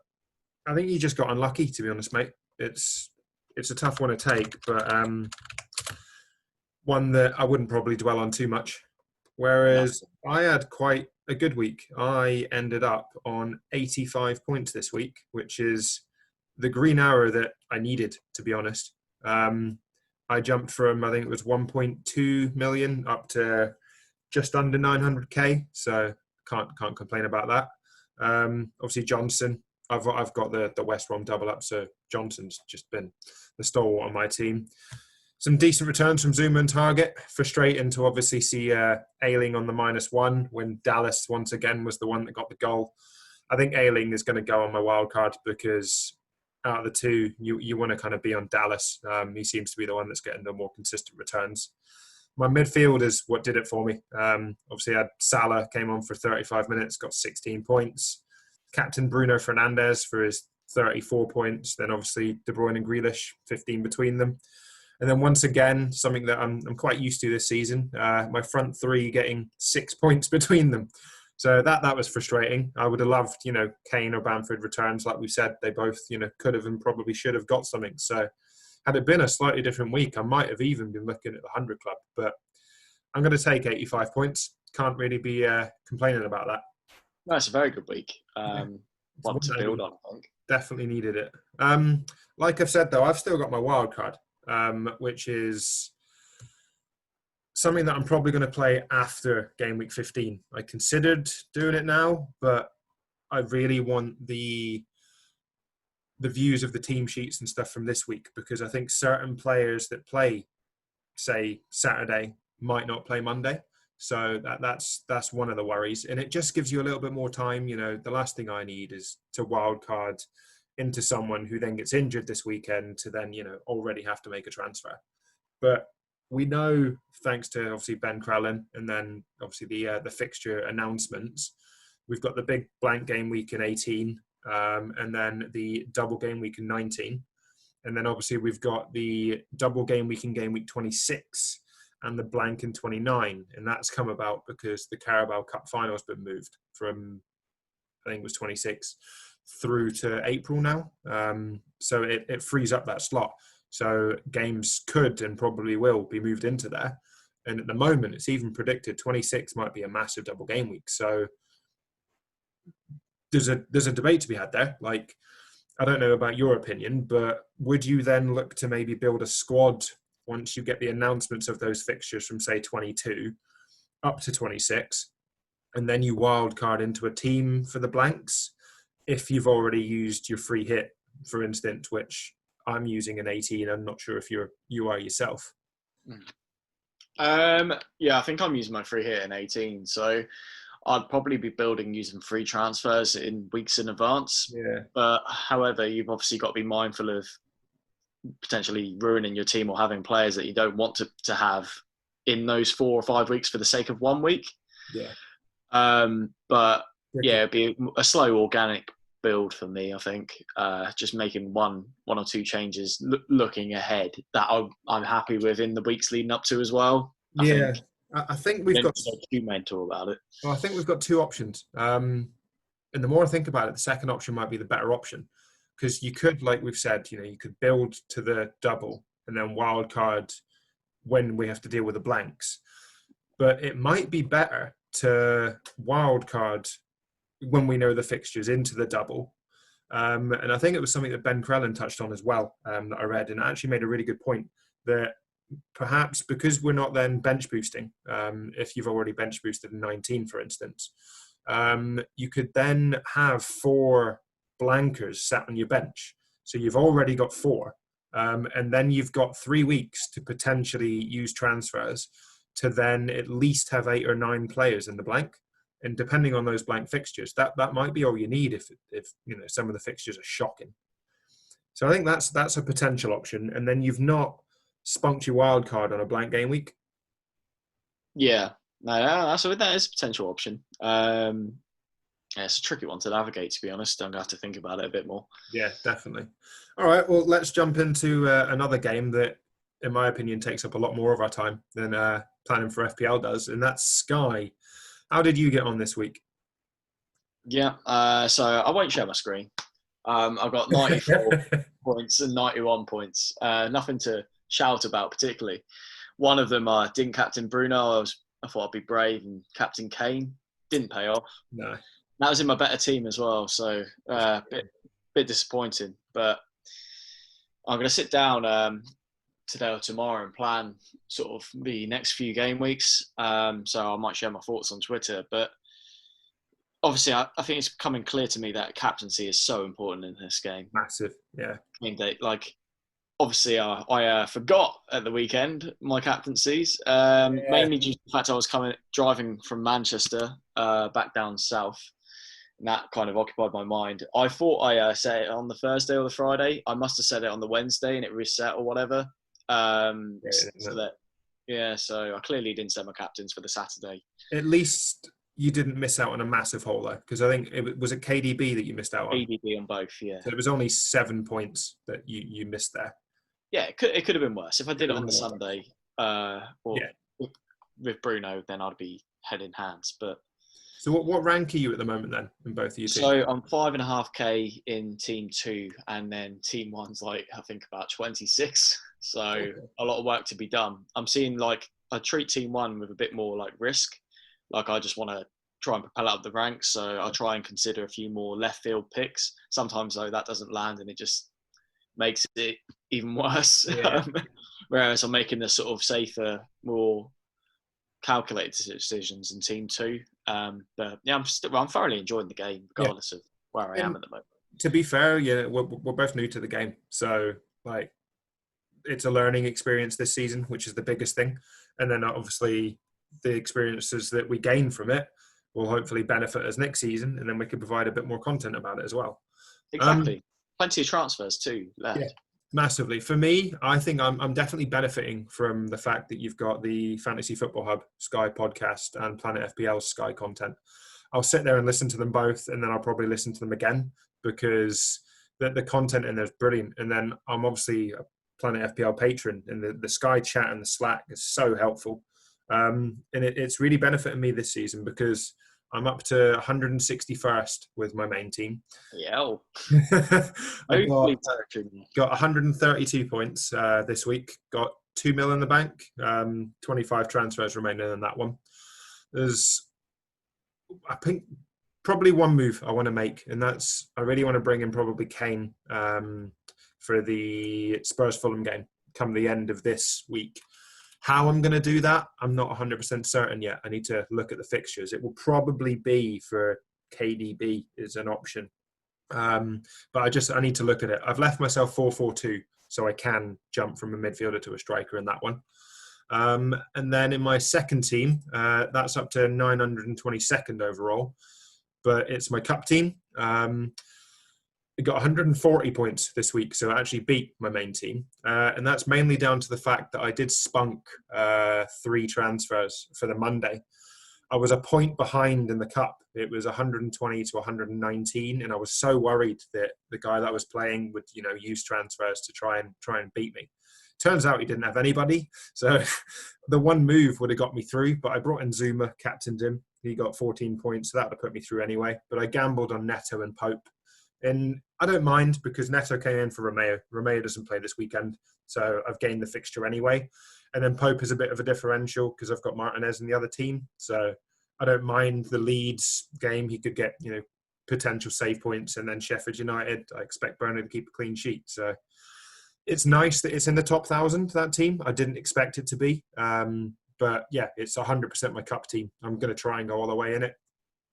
I think he just got unlucky, to be honest, mate. It's a tough one to take, but one that I wouldn't probably dwell on too much. Whereas I had quite a good week. I ended up on 85 points this week, which is the green arrow that I needed, to be honest. I jumped from, I think it was 1.2 million up to just under 900k. So can't complain about that. Obviously Johnson, I've got the West Brom double up. So Johnson's just been the stalwart on my team. Some decent returns from Zuma and Target. Frustrating to obviously see Ayling on the -1 when Dallas once again was the one that got the goal. I think Ayling is going to go on my wild card because out of the 2, you want to kind of be on Dallas. He seems to be the one that's getting the more consistent returns. My midfield is what did it for me. Obviously, I had Salah came on for 35 minutes, got 16 points. Captain Bruno Fernandes for his 34 points. Then obviously De Bruyne and Grealish, 15 between them. And then once again, something that I'm quite used to this season, my front 3 getting 6 points between them. So that was frustrating. I would have loved, Kane or Bamford returns. Like we said, they both, could have and probably should have got something. So Had it been a slightly different week, I might have even been looking at the 100 club. But I'm going to take 85 points. Can't really be complaining about that. That's a very good week. One to build on, I think. Definitely needed it. Like I've said, though, I've still got my wild card, which is something that I'm probably going to play after game week 15. I considered doing it now, but I really want the views of the team sheets and stuff from this week, because I think certain players that play, say, Saturday might not play Monday. So that's one of the worries. And it just gives you a little bit more time. You know, the last thing I need is to wild card into someone who then gets injured this weekend to then, already have to make a transfer. But we know, thanks to obviously Ben Crellin and then obviously the fixture announcements, we've got the big blank game week in 18 and then the double game week in 19. And then obviously we've got the double game week in game week 26 and the blank in 29. And that's come about because the Carabao Cup final has been moved from, I think it was 26 through to April now. So it frees up that slot. So games could and probably will be moved into there. And at the moment, it's even predicted 26 might be a massive double game week. So there's a debate to be had there. Like, I don't know about your opinion, but would you then look to maybe build a squad once you get the announcements of those fixtures from, say, 22 up to 26, and then you wild card into a team for the blanks if you've already used your free hit, for instance, which I'm using in 18. I'm not sure if you are yourself. Yeah, I think I'm using my free hit in 18. So I'd probably be building using free transfers in weeks in advance. Yeah. But however, you've obviously got to be mindful of potentially ruining your team or having players that you don't want to have in those 4 or 5 weeks for the sake of 1 week. Yeah. But yeah, it'd be a slow organic build for me, I think. Just making one or two changes, looking ahead, that I'm happy with in the weeks leading up to as well. I think we've got too mental about it. Well, I think we've got two options. And the more I think about it, the second option might be the better option, because you could, like we've said, you could build to the double and then wild card when we have to deal with the blanks. But it might be better to wild card when we know the fixtures into the double. And I think it was something that Ben Crellin touched on as well, that I read, and actually made a really good point that perhaps because we're not then bench boosting, if you've already bench boosted in 19, for instance, you could then have 4 blankers sat on your bench. So you've already got 4. And then you've got 3 weeks to potentially use transfers to then at least have 8 or 9 players in the blank. And depending on those blank fixtures, that might be all you need if some of the fixtures are shocking. So I think that's a potential option. And then you've not spunked your wild card on a blank game week. Yeah, no, that is a potential option. Yeah, it's a tricky one to navigate, to be honest. I'm going to have to think about it a bit more. Yeah, definitely. All right, well, let's jump into another game that, in my opinion, takes up a lot more of our time than planning for FPL does, and that's Sky. How did you get on this week? Yeah, so I won't share my screen. I've got 94 points and 91 points. Nothing to shout about particularly. One of them, I didn't captain Bruno. I thought I'd be brave and captain Kane. Didn't pay off. No. That was in my better team as well, so bit disappointing. But I'm going to sit down today or tomorrow and plan sort of the next few game weeks. So I might share my thoughts on Twitter. But obviously, I think it's becoming clear to me that captaincy is so important in this game. Massive, yeah. I mean, obviously, I forgot at the weekend my captaincies, mainly due to the fact I was driving from Manchester back down south. And that kind of occupied my mind. I thought I set it on the Thursday or the Friday. I must have set it on the Wednesday and it reset or whatever. So I clearly didn't set my captains for the Saturday. At least you didn't miss out on a massive hole though, because I think it was KDB that you missed out on. KDB on both, yeah. So it was only 7 points that you missed there. Yeah, it could have been worse. If I did it on the Sunday with Bruno, then I'd be head in hands. But So what rank are you at the moment then in both of your teams? So I'm 5.5k in team 2, and then team 1's like I think about 26. So a lot of work to be done. I'm seeing like I treat team 1 with a bit more like risk. Like I just want to try and propel up the ranks. So I'll try and consider a few more left field picks. Sometimes though that doesn't land and it just makes it even worse. Yeah. Whereas I'm making the sort of safer, more calculated decisions in team 2. But yeah, I'm thoroughly enjoying the game regardless of where I am at the moment. To be fair, we're both new to the game. So like it's a learning experience this season, which is the biggest thing. And then obviously the experiences that we gain from it will hopefully benefit us next season, and then we can provide a bit more content about it as well. Exactly. Plenty of transfers too left. Yeah, massively. For me, I think I'm definitely benefiting from the fact that you've got the Fantasy Football Hub Sky podcast and Planet FPL Sky content. I'll sit there and listen to them both, and then I'll probably listen to them again because the content in there is brilliant. And then I'm obviously a Planet FPL patron, and the Sky chat and the Slack is so helpful. And it's really benefited me this season because I'm up to 161st with my main team. Yeah. I got 132 points this week. Got 2 mil in the bank. 25 transfers remaining in that one. There's, I think, probably one move I want to make, and that's I really want to bring in probably Kane for the Spurs Fulham game come the end of this week. How I'm going to do that, I'm not 100% certain yet. I need to look at the fixtures. It will probably be for KDB as an option. But I need to look at it. I've left myself 4-4-2, so I can jump from a midfielder to a striker in that one. And then in my second team, that's up to 922nd overall. But it's my cup team. I got 140 points this week, so I actually beat my main team. And that's mainly down to the fact that I did spunk 3 transfers for the Monday. I was a point behind in the cup. It was 120 to 119, and I was so worried that the guy that I was playing would, use transfers to try and beat me. Turns out he didn't have anybody, so the one move would have got me through. But I brought in Zuma, captained him. He got 14 points, so that would have put me through anyway. But I gambled on Neto and Pope. And I don't mind because Neto came in for Romeo. Romeo doesn't play this weekend, so I've gained the fixture anyway. And then Pope is a bit of a differential because I've got Martinez in the other team. So I don't mind the Leeds game. He could get, potential save points. And then Sheffield United, I expect Burnley to keep a clean sheet. So it's nice that it's in the top 1,000, that team. I didn't expect it to be. But yeah, it's 100% my cup team. I'm going to try and go all the way in it.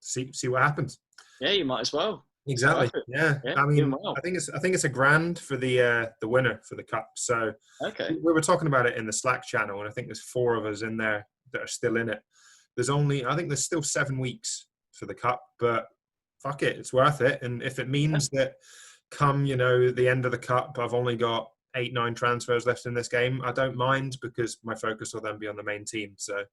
See what happens. Yeah, you might as well. Exactly. Yeah. I mean, well. I think it's a grand for the winner for the cup. So okay, we were talking about it in the Slack channel, and I think there's 4 of us in there that are still in it. I think there's still 7 weeks for the cup, but fuck it, it's worth it. And if it means that come the end of the cup, I've only got 8-9 transfers left in this game, I don't mind because my focus will then be on the main team. So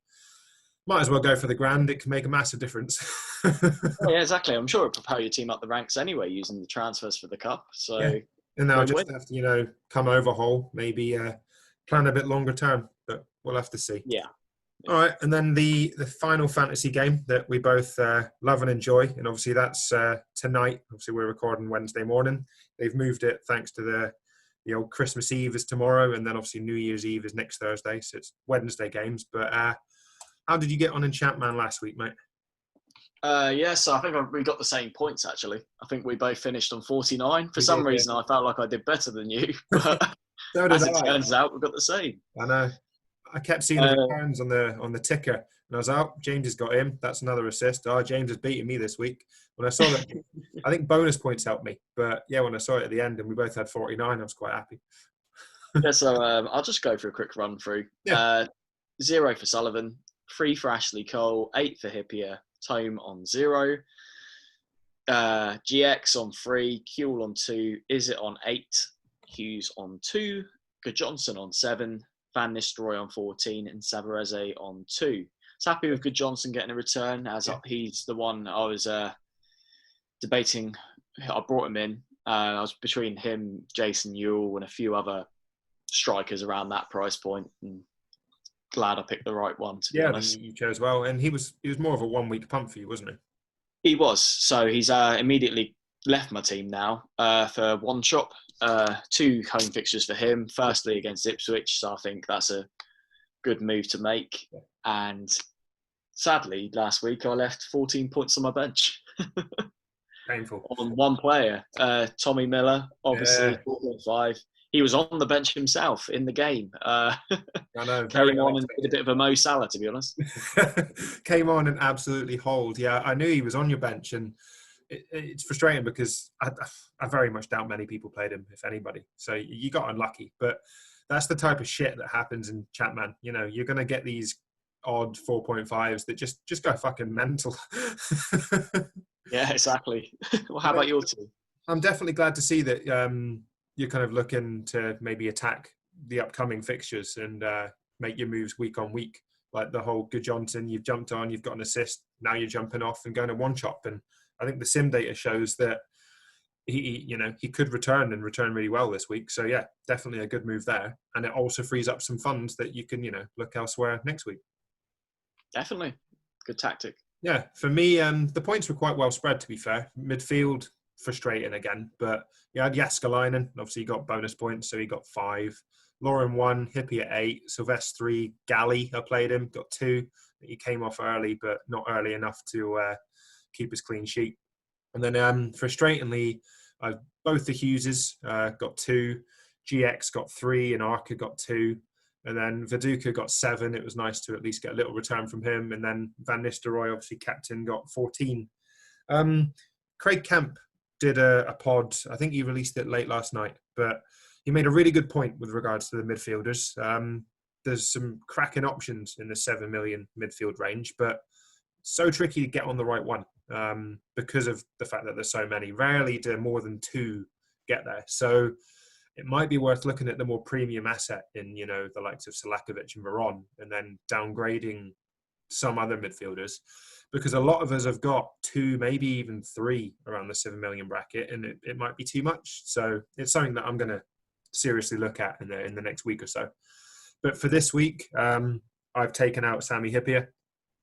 might as well go for the grand. It can make a massive difference. Yeah, exactly. I'm sure it'll propel your team up the ranks anyway using the transfers for the cup. So, yeah. And then I'll just have to, come overhaul, maybe plan a bit longer term, but we'll have to see. Yeah. All right. And then the final fantasy game that we both love and enjoy, and obviously that's tonight. Obviously, we're recording Wednesday morning. They've moved it thanks to the old Christmas Eve is tomorrow, and then obviously New Year's Eve is next Thursday. So it's Wednesday games. But how did you get on in Champman last week, mate? So I think we got the same points, actually. I think we both finished on 49. For some reason, I felt like I did better than you. But as it turns out, we've got the same. I know. I kept seeing the returns on the ticker, and I was out. James has got him. That's another assist. Oh, James has beaten me this week. When I saw that, I think bonus points helped me. But yeah, when I saw it at the end and we both had 49, I was quite happy. Yeah, so I'll just go for a quick run through. Yeah. 0 for Sullivan, 3 for Ashley Cole, 8 for Hippier, Tome on 0, GX on 3, Kuehl on 2, Izzet on 8, Hughes on 2, Good Johnson on 7, Van Nistelrooy on 14, and Savarese on 2. So happy with Good Johnson getting a return, as he's the one I was debating. I brought him in. I was between him, Jason Ewell, and a few other strikers around that price point. And glad I picked the right one, to be honest. You chose well. And he was more of a 1 week pump for you, wasn't he? He was. So he's immediately left my team now for one shop. 2 home fixtures for him. Firstly against Ipswich, so I think that's a good move to make. And sadly, last week I left 14 points on my bench. Painful. On one player, Tommy Miller, obviously, Yeah. 4.5. He was on the bench himself in the game. I know. Came on and did a bit of a Mo Salah, to be honest. Came on and absolutely hauled. Yeah, I knew he was on your bench, and it's frustrating because I very much doubt many people played him, if anybody. So you got unlucky, but that's the type of shit that happens in Chapman. You know, you're going to get these odd 4.5s that just go fucking mental. Yeah, exactly. Well, how about your team? I'm definitely glad to see that you're kind of looking to maybe attack the upcoming fixtures and make your moves week on week. Like the whole Good Johnson, you've jumped on, you've got an assist, now you're jumping off and going to one chop. And I think the sim data shows that he could return and return really well this week. So yeah, definitely a good move there. And it also frees up some funds that you can, look elsewhere next week. Definitely. Good tactic. Yeah, for me, the points were quite well spread, to be fair. Midfield, frustrating again. But you had Jaskalainen, obviously he got bonus points, so he got 5. Lauren 1, Hippie at 8, Sylvester 3, Galley, I played him, got 2. He came off early, but not early enough to keep his clean sheet. And then, frustratingly, both the Hugheses got 2, GX got 3, and Arca got 2. And then Viduka got 7. It was nice to at least get a little return from him. And then Van Nistelrooy, obviously captain, got 14. Craig Kemp did a pod. I think he released it late last night. But he made a really good point with regards to the midfielders. There's some cracking options in the 7 million midfield range. But so tricky to get on the right one because of the fact that there's so many. Rarely do more than 2 get there. So it might be worth looking at the more premium asset in, the likes of Selakovic and Veron, and then downgrading some other midfielders, because a lot of us have got 2, maybe even 3 around the 7 million bracket, and it might be too much. So it's something that I'm going to seriously look at in the next week or so. But for this week, I've taken out Sami Hyypiä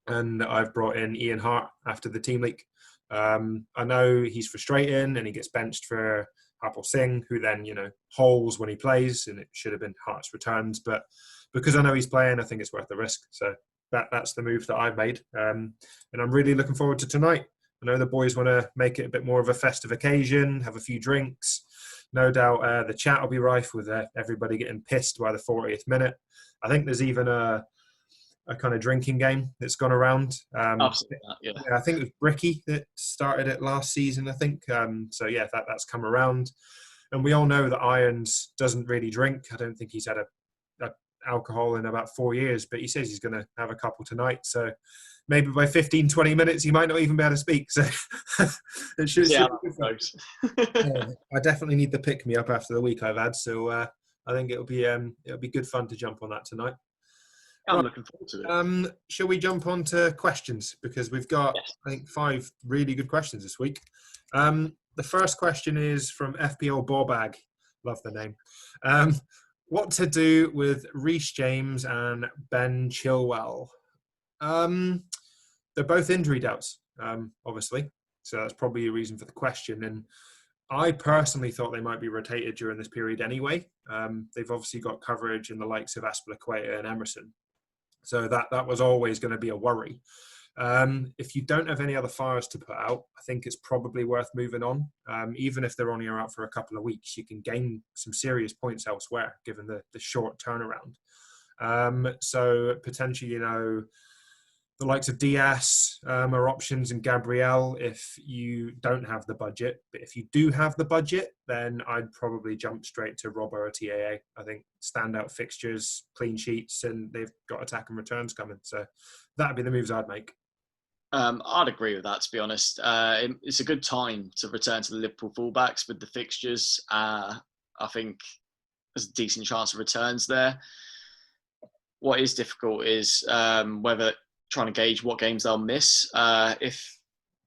and I've brought in Ian Hart after the team leak. I know he's frustrating and he gets benched for Harpal Singh, who then, holes when he plays, and it should have been Hart's returns. But because I know he's playing, I think it's worth the risk. So that's the move that I've made. And I'm really looking forward to tonight. I know the boys want to make it a bit more of a festive occasion, have a few drinks. No doubt the chat will be rife with everybody getting pissed by the 40th minute. I think there's even a kind of drinking game that's gone around. Absolutely, yeah. I think it was Bricky that started it last season, I think. So yeah, that's come around. And we all know that Irons doesn't really drink. I don't think he's had a alcohol in about 4 years, but he says he's going to have a couple tonight. So maybe by 15, 20 minutes, he might not even be able to speak. So it should Yeah, I definitely need the pick me up after the week I've had. So I think it'll be good fun to jump on that tonight. I'm looking forward to it. Shall we jump on to questions? Because we've got, I think, 5 really good questions this week. The first question is from FPL Ballbag. Love the name. What to do with Reece James and Ben Chilwell? They're both injury doubts, obviously. So that's probably a reason for the question. And I personally thought they might be rotated during this period anyway. They've obviously got coverage in the likes of Aspilicueta and Emerson. So that was always going to be a worry. If you don't have any other fires to put out, I think it's probably worth moving on. Even if they're only out for a couple of weeks, you can gain some serious points elsewhere, given the short turnaround. So potentially, the likes of Diaz are options, and Gabriel if you don't have the budget. But if you do have the budget, then I'd probably jump straight to Robbo or TAA. I think standout fixtures, clean sheets, and they've got attack and returns coming. So that'd be the moves I'd make. I'd agree with that, to be honest. It's a good time to return to the Liverpool fullbacks with the fixtures. I think there's a decent chance of returns there. What is difficult is whether trying to gauge what games they'll miss. If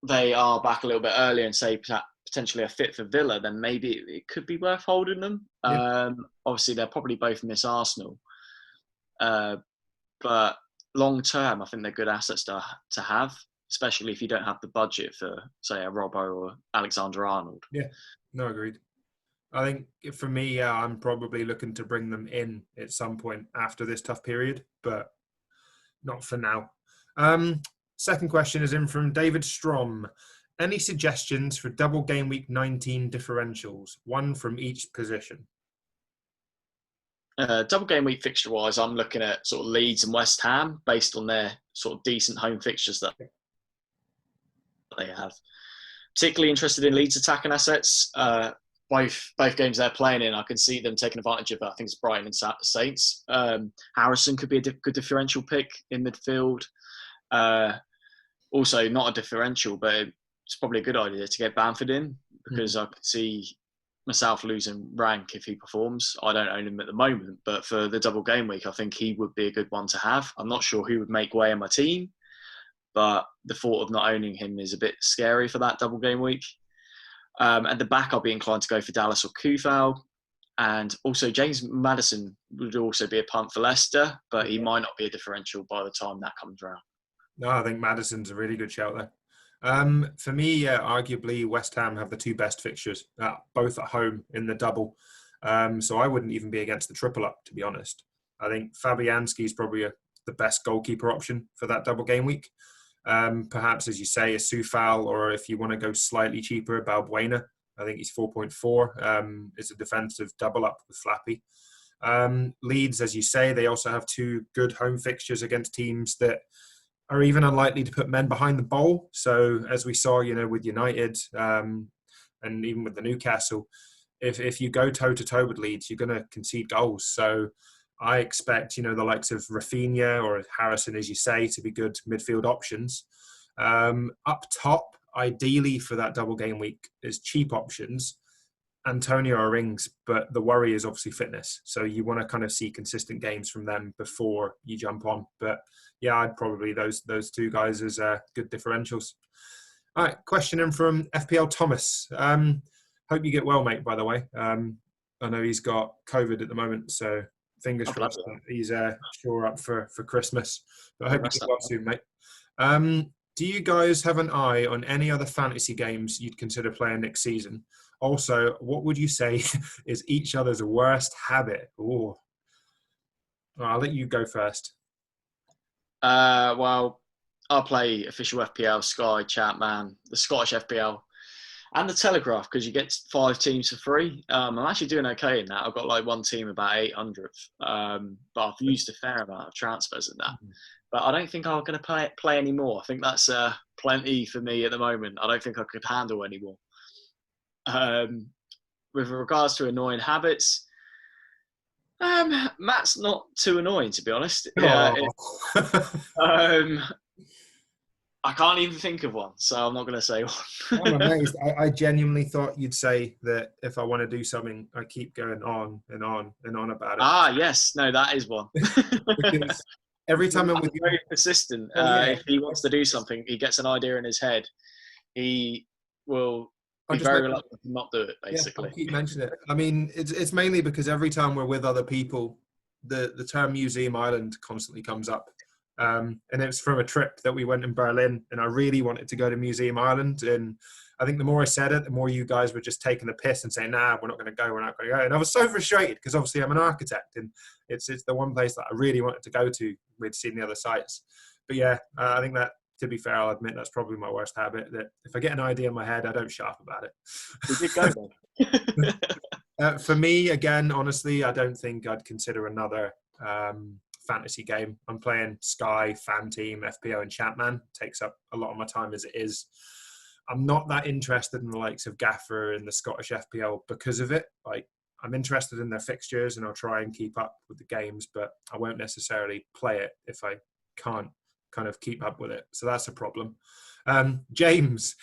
they are back a little bit earlier and say potentially a fit for Villa, then maybe it could be worth holding them. Yeah. Obviously, they'll probably both miss Arsenal. But long term, I think they're good assets to have. especially if you don't have the budget for, say, a Robbo or Alexander Arnold. Yeah, no, agreed. I think for me, yeah, I'm probably looking to bring them in at some point after this tough period, but not for now. Second question is in from David Strom. Any suggestions for double game week 19 differentials? One from each position. Double game week fixture wise, I'm looking at sort of Leeds and West Ham based on their sort of decent home fixtures that they have. Particularly interested in Leeds attacking assets. Both games they're playing in, I can see them taking advantage of. I think it's Brighton and Saints. Harrison could be a good differential pick in midfield. Also, not a differential, but it's probably a good idea to get Bamford in because I could see myself losing rank if he performs. I don't own him at the moment, but for the double game week, I think he would be a good one to have. I'm not sure who would make way in my team, but the thought of not owning him is a bit scary for that double game week. At the back, I'll be inclined to go for Dallas or Kufal. And also James Maddison would also be a punt for Leicester, but he might not be a differential by the time that comes around. No, I think Maddison's a really good shout there. For me, arguably West Ham have the two best fixtures, both at home in the double. So I wouldn't even be against the triple up, to be honest. I think Fabianski is probably the best goalkeeper option for that double game week. Perhaps, as you say, a Soufal, or if you want to go slightly cheaper, Balbuena. I think he's 4.4. It's a defensive double up with Flappy. Leeds, as you say, they also have two good home fixtures against teams that are even unlikely to put men behind the ball. So as we saw, with United and even with the Newcastle, if you go toe-to-toe with Leeds, you're going to concede goals. So I expect, the likes of Rafinha or Harrison, as you say, to be good midfield options. Up top, ideally for that double game week, is cheap options. Antonio or Ings, but the worry is obviously fitness. So you want to kind of see consistent games from them before you jump on. But yeah, I'd probably those two guys as good differentials. All right, question in from FPL Thomas. Hope you get well, mate, by the way. I know he's got COVID at the moment, so fingers crossed that he's sure up for Christmas. But I hope you get well soon, mate. Do you guys have an eye on any other fantasy games you'd consider playing next season? Also, what would you say is each other's worst habit? Ooh. I'll let you go first. Well, I'll play official FPL, Sky, Chatman, the Scottish FPL, and the Telegraph because you get 5 teams for free. I'm actually doing okay in that. I've got like one team about 800, but I've used a fair amount of transfers in that. But I don't think I'm going to play any more. I think that's plenty for me at the moment. I don't think I could handle any more. With regards to annoying habits, Matt's not too annoying, to be honest. I can't even think of one, so I'm not going to say one. I'm amazed. I genuinely thought you'd say that if I want to do something, I keep going on and on and on about it. Yes. No, that is one. Because every time I'm with you, very persistent. If he wants to do something, he gets an idea in his head. He will be very reluctant to not do it, basically. Yeah, I keep mentioning it. I mean, it's mainly because every time we're with other people, the term Museum Island constantly comes up. And it's from a trip that we went in Berlin, and I really wanted to go to Museum Island. And I think the more I said it, the more you guys were just taking the piss and saying, nah, we're not going to go. And I was so frustrated because obviously I'm an architect, and it's the one place that I really wanted to go to. We'd seen the other sites. But yeah, I think that, to be fair, I'll admit that's probably my worst habit, that if I get an idea in my head, I don't shut up about it. We did go then. For me, again, honestly, I don't think I'd consider another fantasy game. I'm playing Sky, Fan Team, FPO, and Chatman. Takes up a lot of my time as it is. I'm not that interested in the likes of Gaffer and the Scottish FPL because of it. Like, I'm interested in their fixtures and I'll try and keep up with the games, but I won't necessarily play it if I can't kind of keep up with it. So that's a problem. James,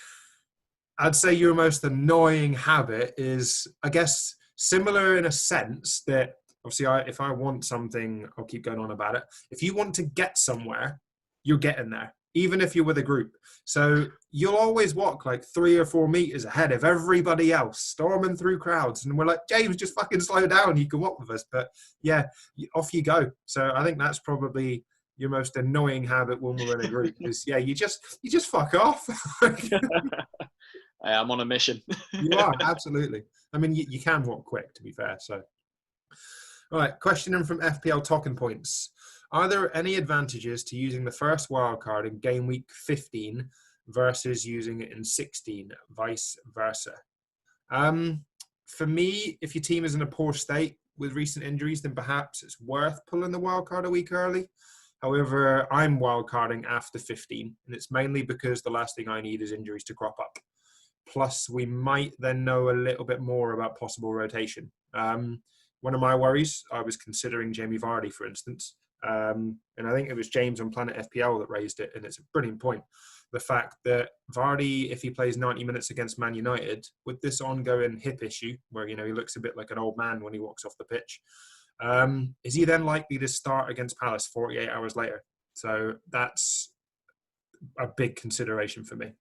I'd say your most annoying habit is, I guess, similar in a sense that obviously if I want something, I'll keep going on about it. If you want to get somewhere, you're getting there, even if you're with a group. So you'll always walk like 3 or 4 meters ahead of everybody else, storming through crowds. And we're like, James, just fucking slow down. You can walk with us. But yeah, off you go. So I think that's probably your most annoying habit when we're in a group is, you just fuck off. I'm on a mission. You are, absolutely. I mean, you can walk quick, to be fair. So, all right, question in from FPL Talking Points. Are there any advantages to using the first wildcard in game week 15 versus using it in 16, vice versa? For me, if your team is in a poor state with recent injuries, then perhaps it's worth pulling the wildcard a week early. However, I'm wildcarding after 15, and it's mainly because the last thing I need is injuries to crop up. Plus, we might then know a little bit more about possible rotation. One of my worries, I was considering Jamie Vardy, for instance. And I think it was James on Planet FPL that raised it, and it's a brilliant point. The fact that Vardy, if he plays 90 minutes against Man United, with this ongoing hip issue, where, he looks a bit like an old man when he walks off the pitch, is he then likely to start against Palace 48 hours later? So that's a big consideration for me.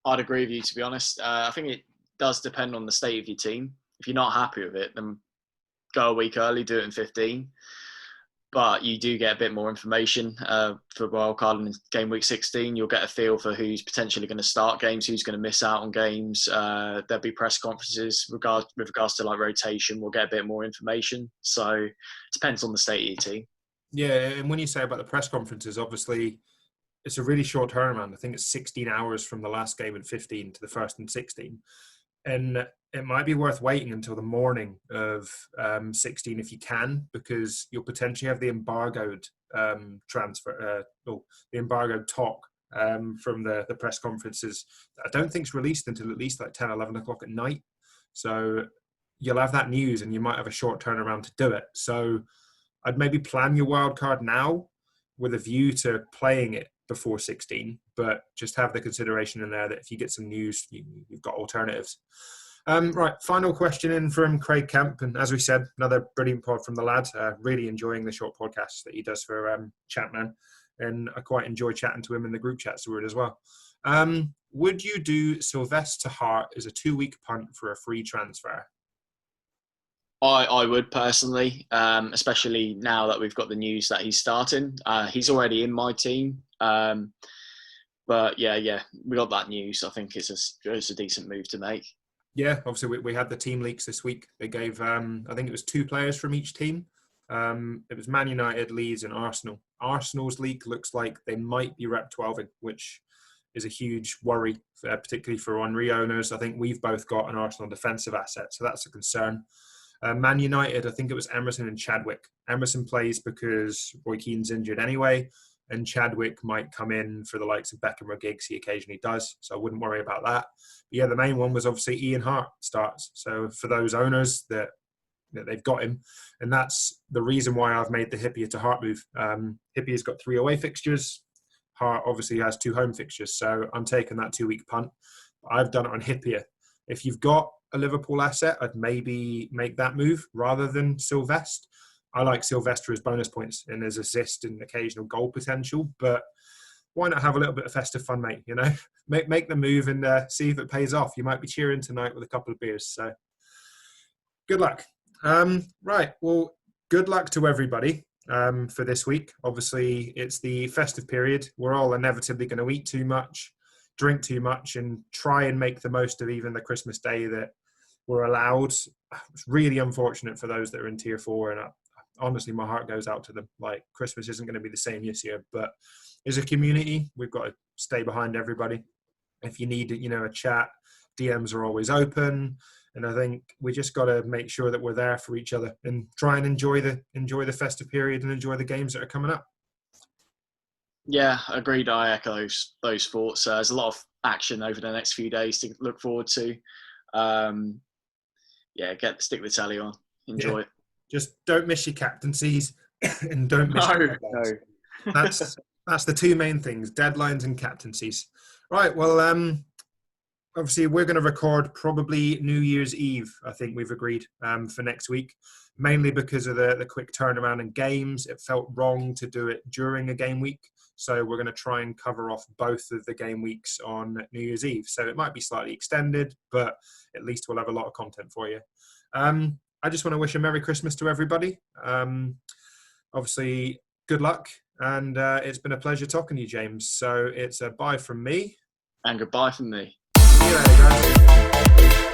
I'd agree with you, to be honest. I think it does depend on the state of your team. If you're not happy with it, then go a week early, do it in 15. But you do get a bit more information for wildcard in game week 16. You'll get a feel for who's potentially going to start games, who's going to miss out on games. There'll be press conferences with regards to like rotation. We'll get a bit more information. So it depends on the state of your team. Yeah, and when you say about the press conferences, obviously it's a really short turnaround. I think it's 16 hours from the last game in 15 to the first in 16. And it might be worth waiting until the morning of 16 if you can, because you'll potentially have the embargoed the embargoed talk from the press conferences. I don't think it's released until at least like 10, 11 o'clock at night. So you'll have that news and you might have a short turnaround to do it. So I'd maybe plan your wild card now with a view to playing it before 16, but just have the consideration in there that if you get some news, you've got alternatives. Right, final question in from Craig Camp, and as we said, another brilliant pod from the lad. Really enjoying the short podcasts that he does for Chatman, and I quite enjoy chatting to him in the group chats as well. Would you do Sylvester Hart as a 2-week punt for a free transfer? I would personally, especially now that we've got the news that he's starting. He's already in my team. But yeah, we got that news. I think it's a decent move to make. Yeah, obviously we had the team leaks this week. They gave, I think it was 2 players from each team. It was Man United, Leeds and Arsenal. Arsenal's leak looks like they might be rep 12ing, which is a huge worry, particularly for Henry owners. I think we've both got an Arsenal defensive asset, so that's a concern. Man United, I think it was Emerson and Chadwick. Emerson plays because Roy Keane's injured anyway, and Chadwick might come in for the likes of Beckham or Giggs. He occasionally does, so I wouldn't worry about that. But yeah, the main one was obviously Ian Hart starts. So for those owners that they've got him, and that's the reason why I've made the Hippier to Hart move. Hippier's got 3 away fixtures. Hart obviously has 2 home fixtures, so I'm taking that 2-week punt. I've done it on Hippier. If you've got a Liverpool asset, I'd maybe make that move rather than Sylvester. I like Sylvester as bonus points and as assist and occasional goal potential, but why not have a little bit of festive fun, mate? Make the move and see if it pays off. You might be cheering tonight with a couple of beers. So good luck. Right, well, good luck to everybody for this week. Obviously, it's the festive period. We're all inevitably going to eat too much, drink too much, and try and make the most of even the Christmas day that we're allowed. It's really unfortunate for those that are in tier 4, and honestly, my heart goes out to them. Like, Christmas isn't going to be the same this year, but as a community, we've got to stay behind everybody. If you need, a chat, DMs are always open, and I think we just got to make sure that we're there for each other and try and enjoy the festive period and enjoy the games that are coming up. Yeah, agreed. I echo those thoughts. There's a lot of action over the next few days to look forward to. Stick the telly on. Enjoy it. Just don't miss your captaincies and don't miss your deadlines. No. That's the 2 main things, deadlines and captaincies. Right, well, obviously we're going to record probably New Year's Eve, I think we've agreed, for next week, mainly because of the quick turnaround in games. It felt wrong to do it during a game week. So we're going to try and cover off both of the game weeks on New Year's Eve. So it might be slightly extended, but at least we'll have a lot of content for you. I just want to wish a Merry Christmas to everybody. Obviously, good luck. And it's been a pleasure talking to you, James. So it's a bye from me. And goodbye from me. See you later, guys.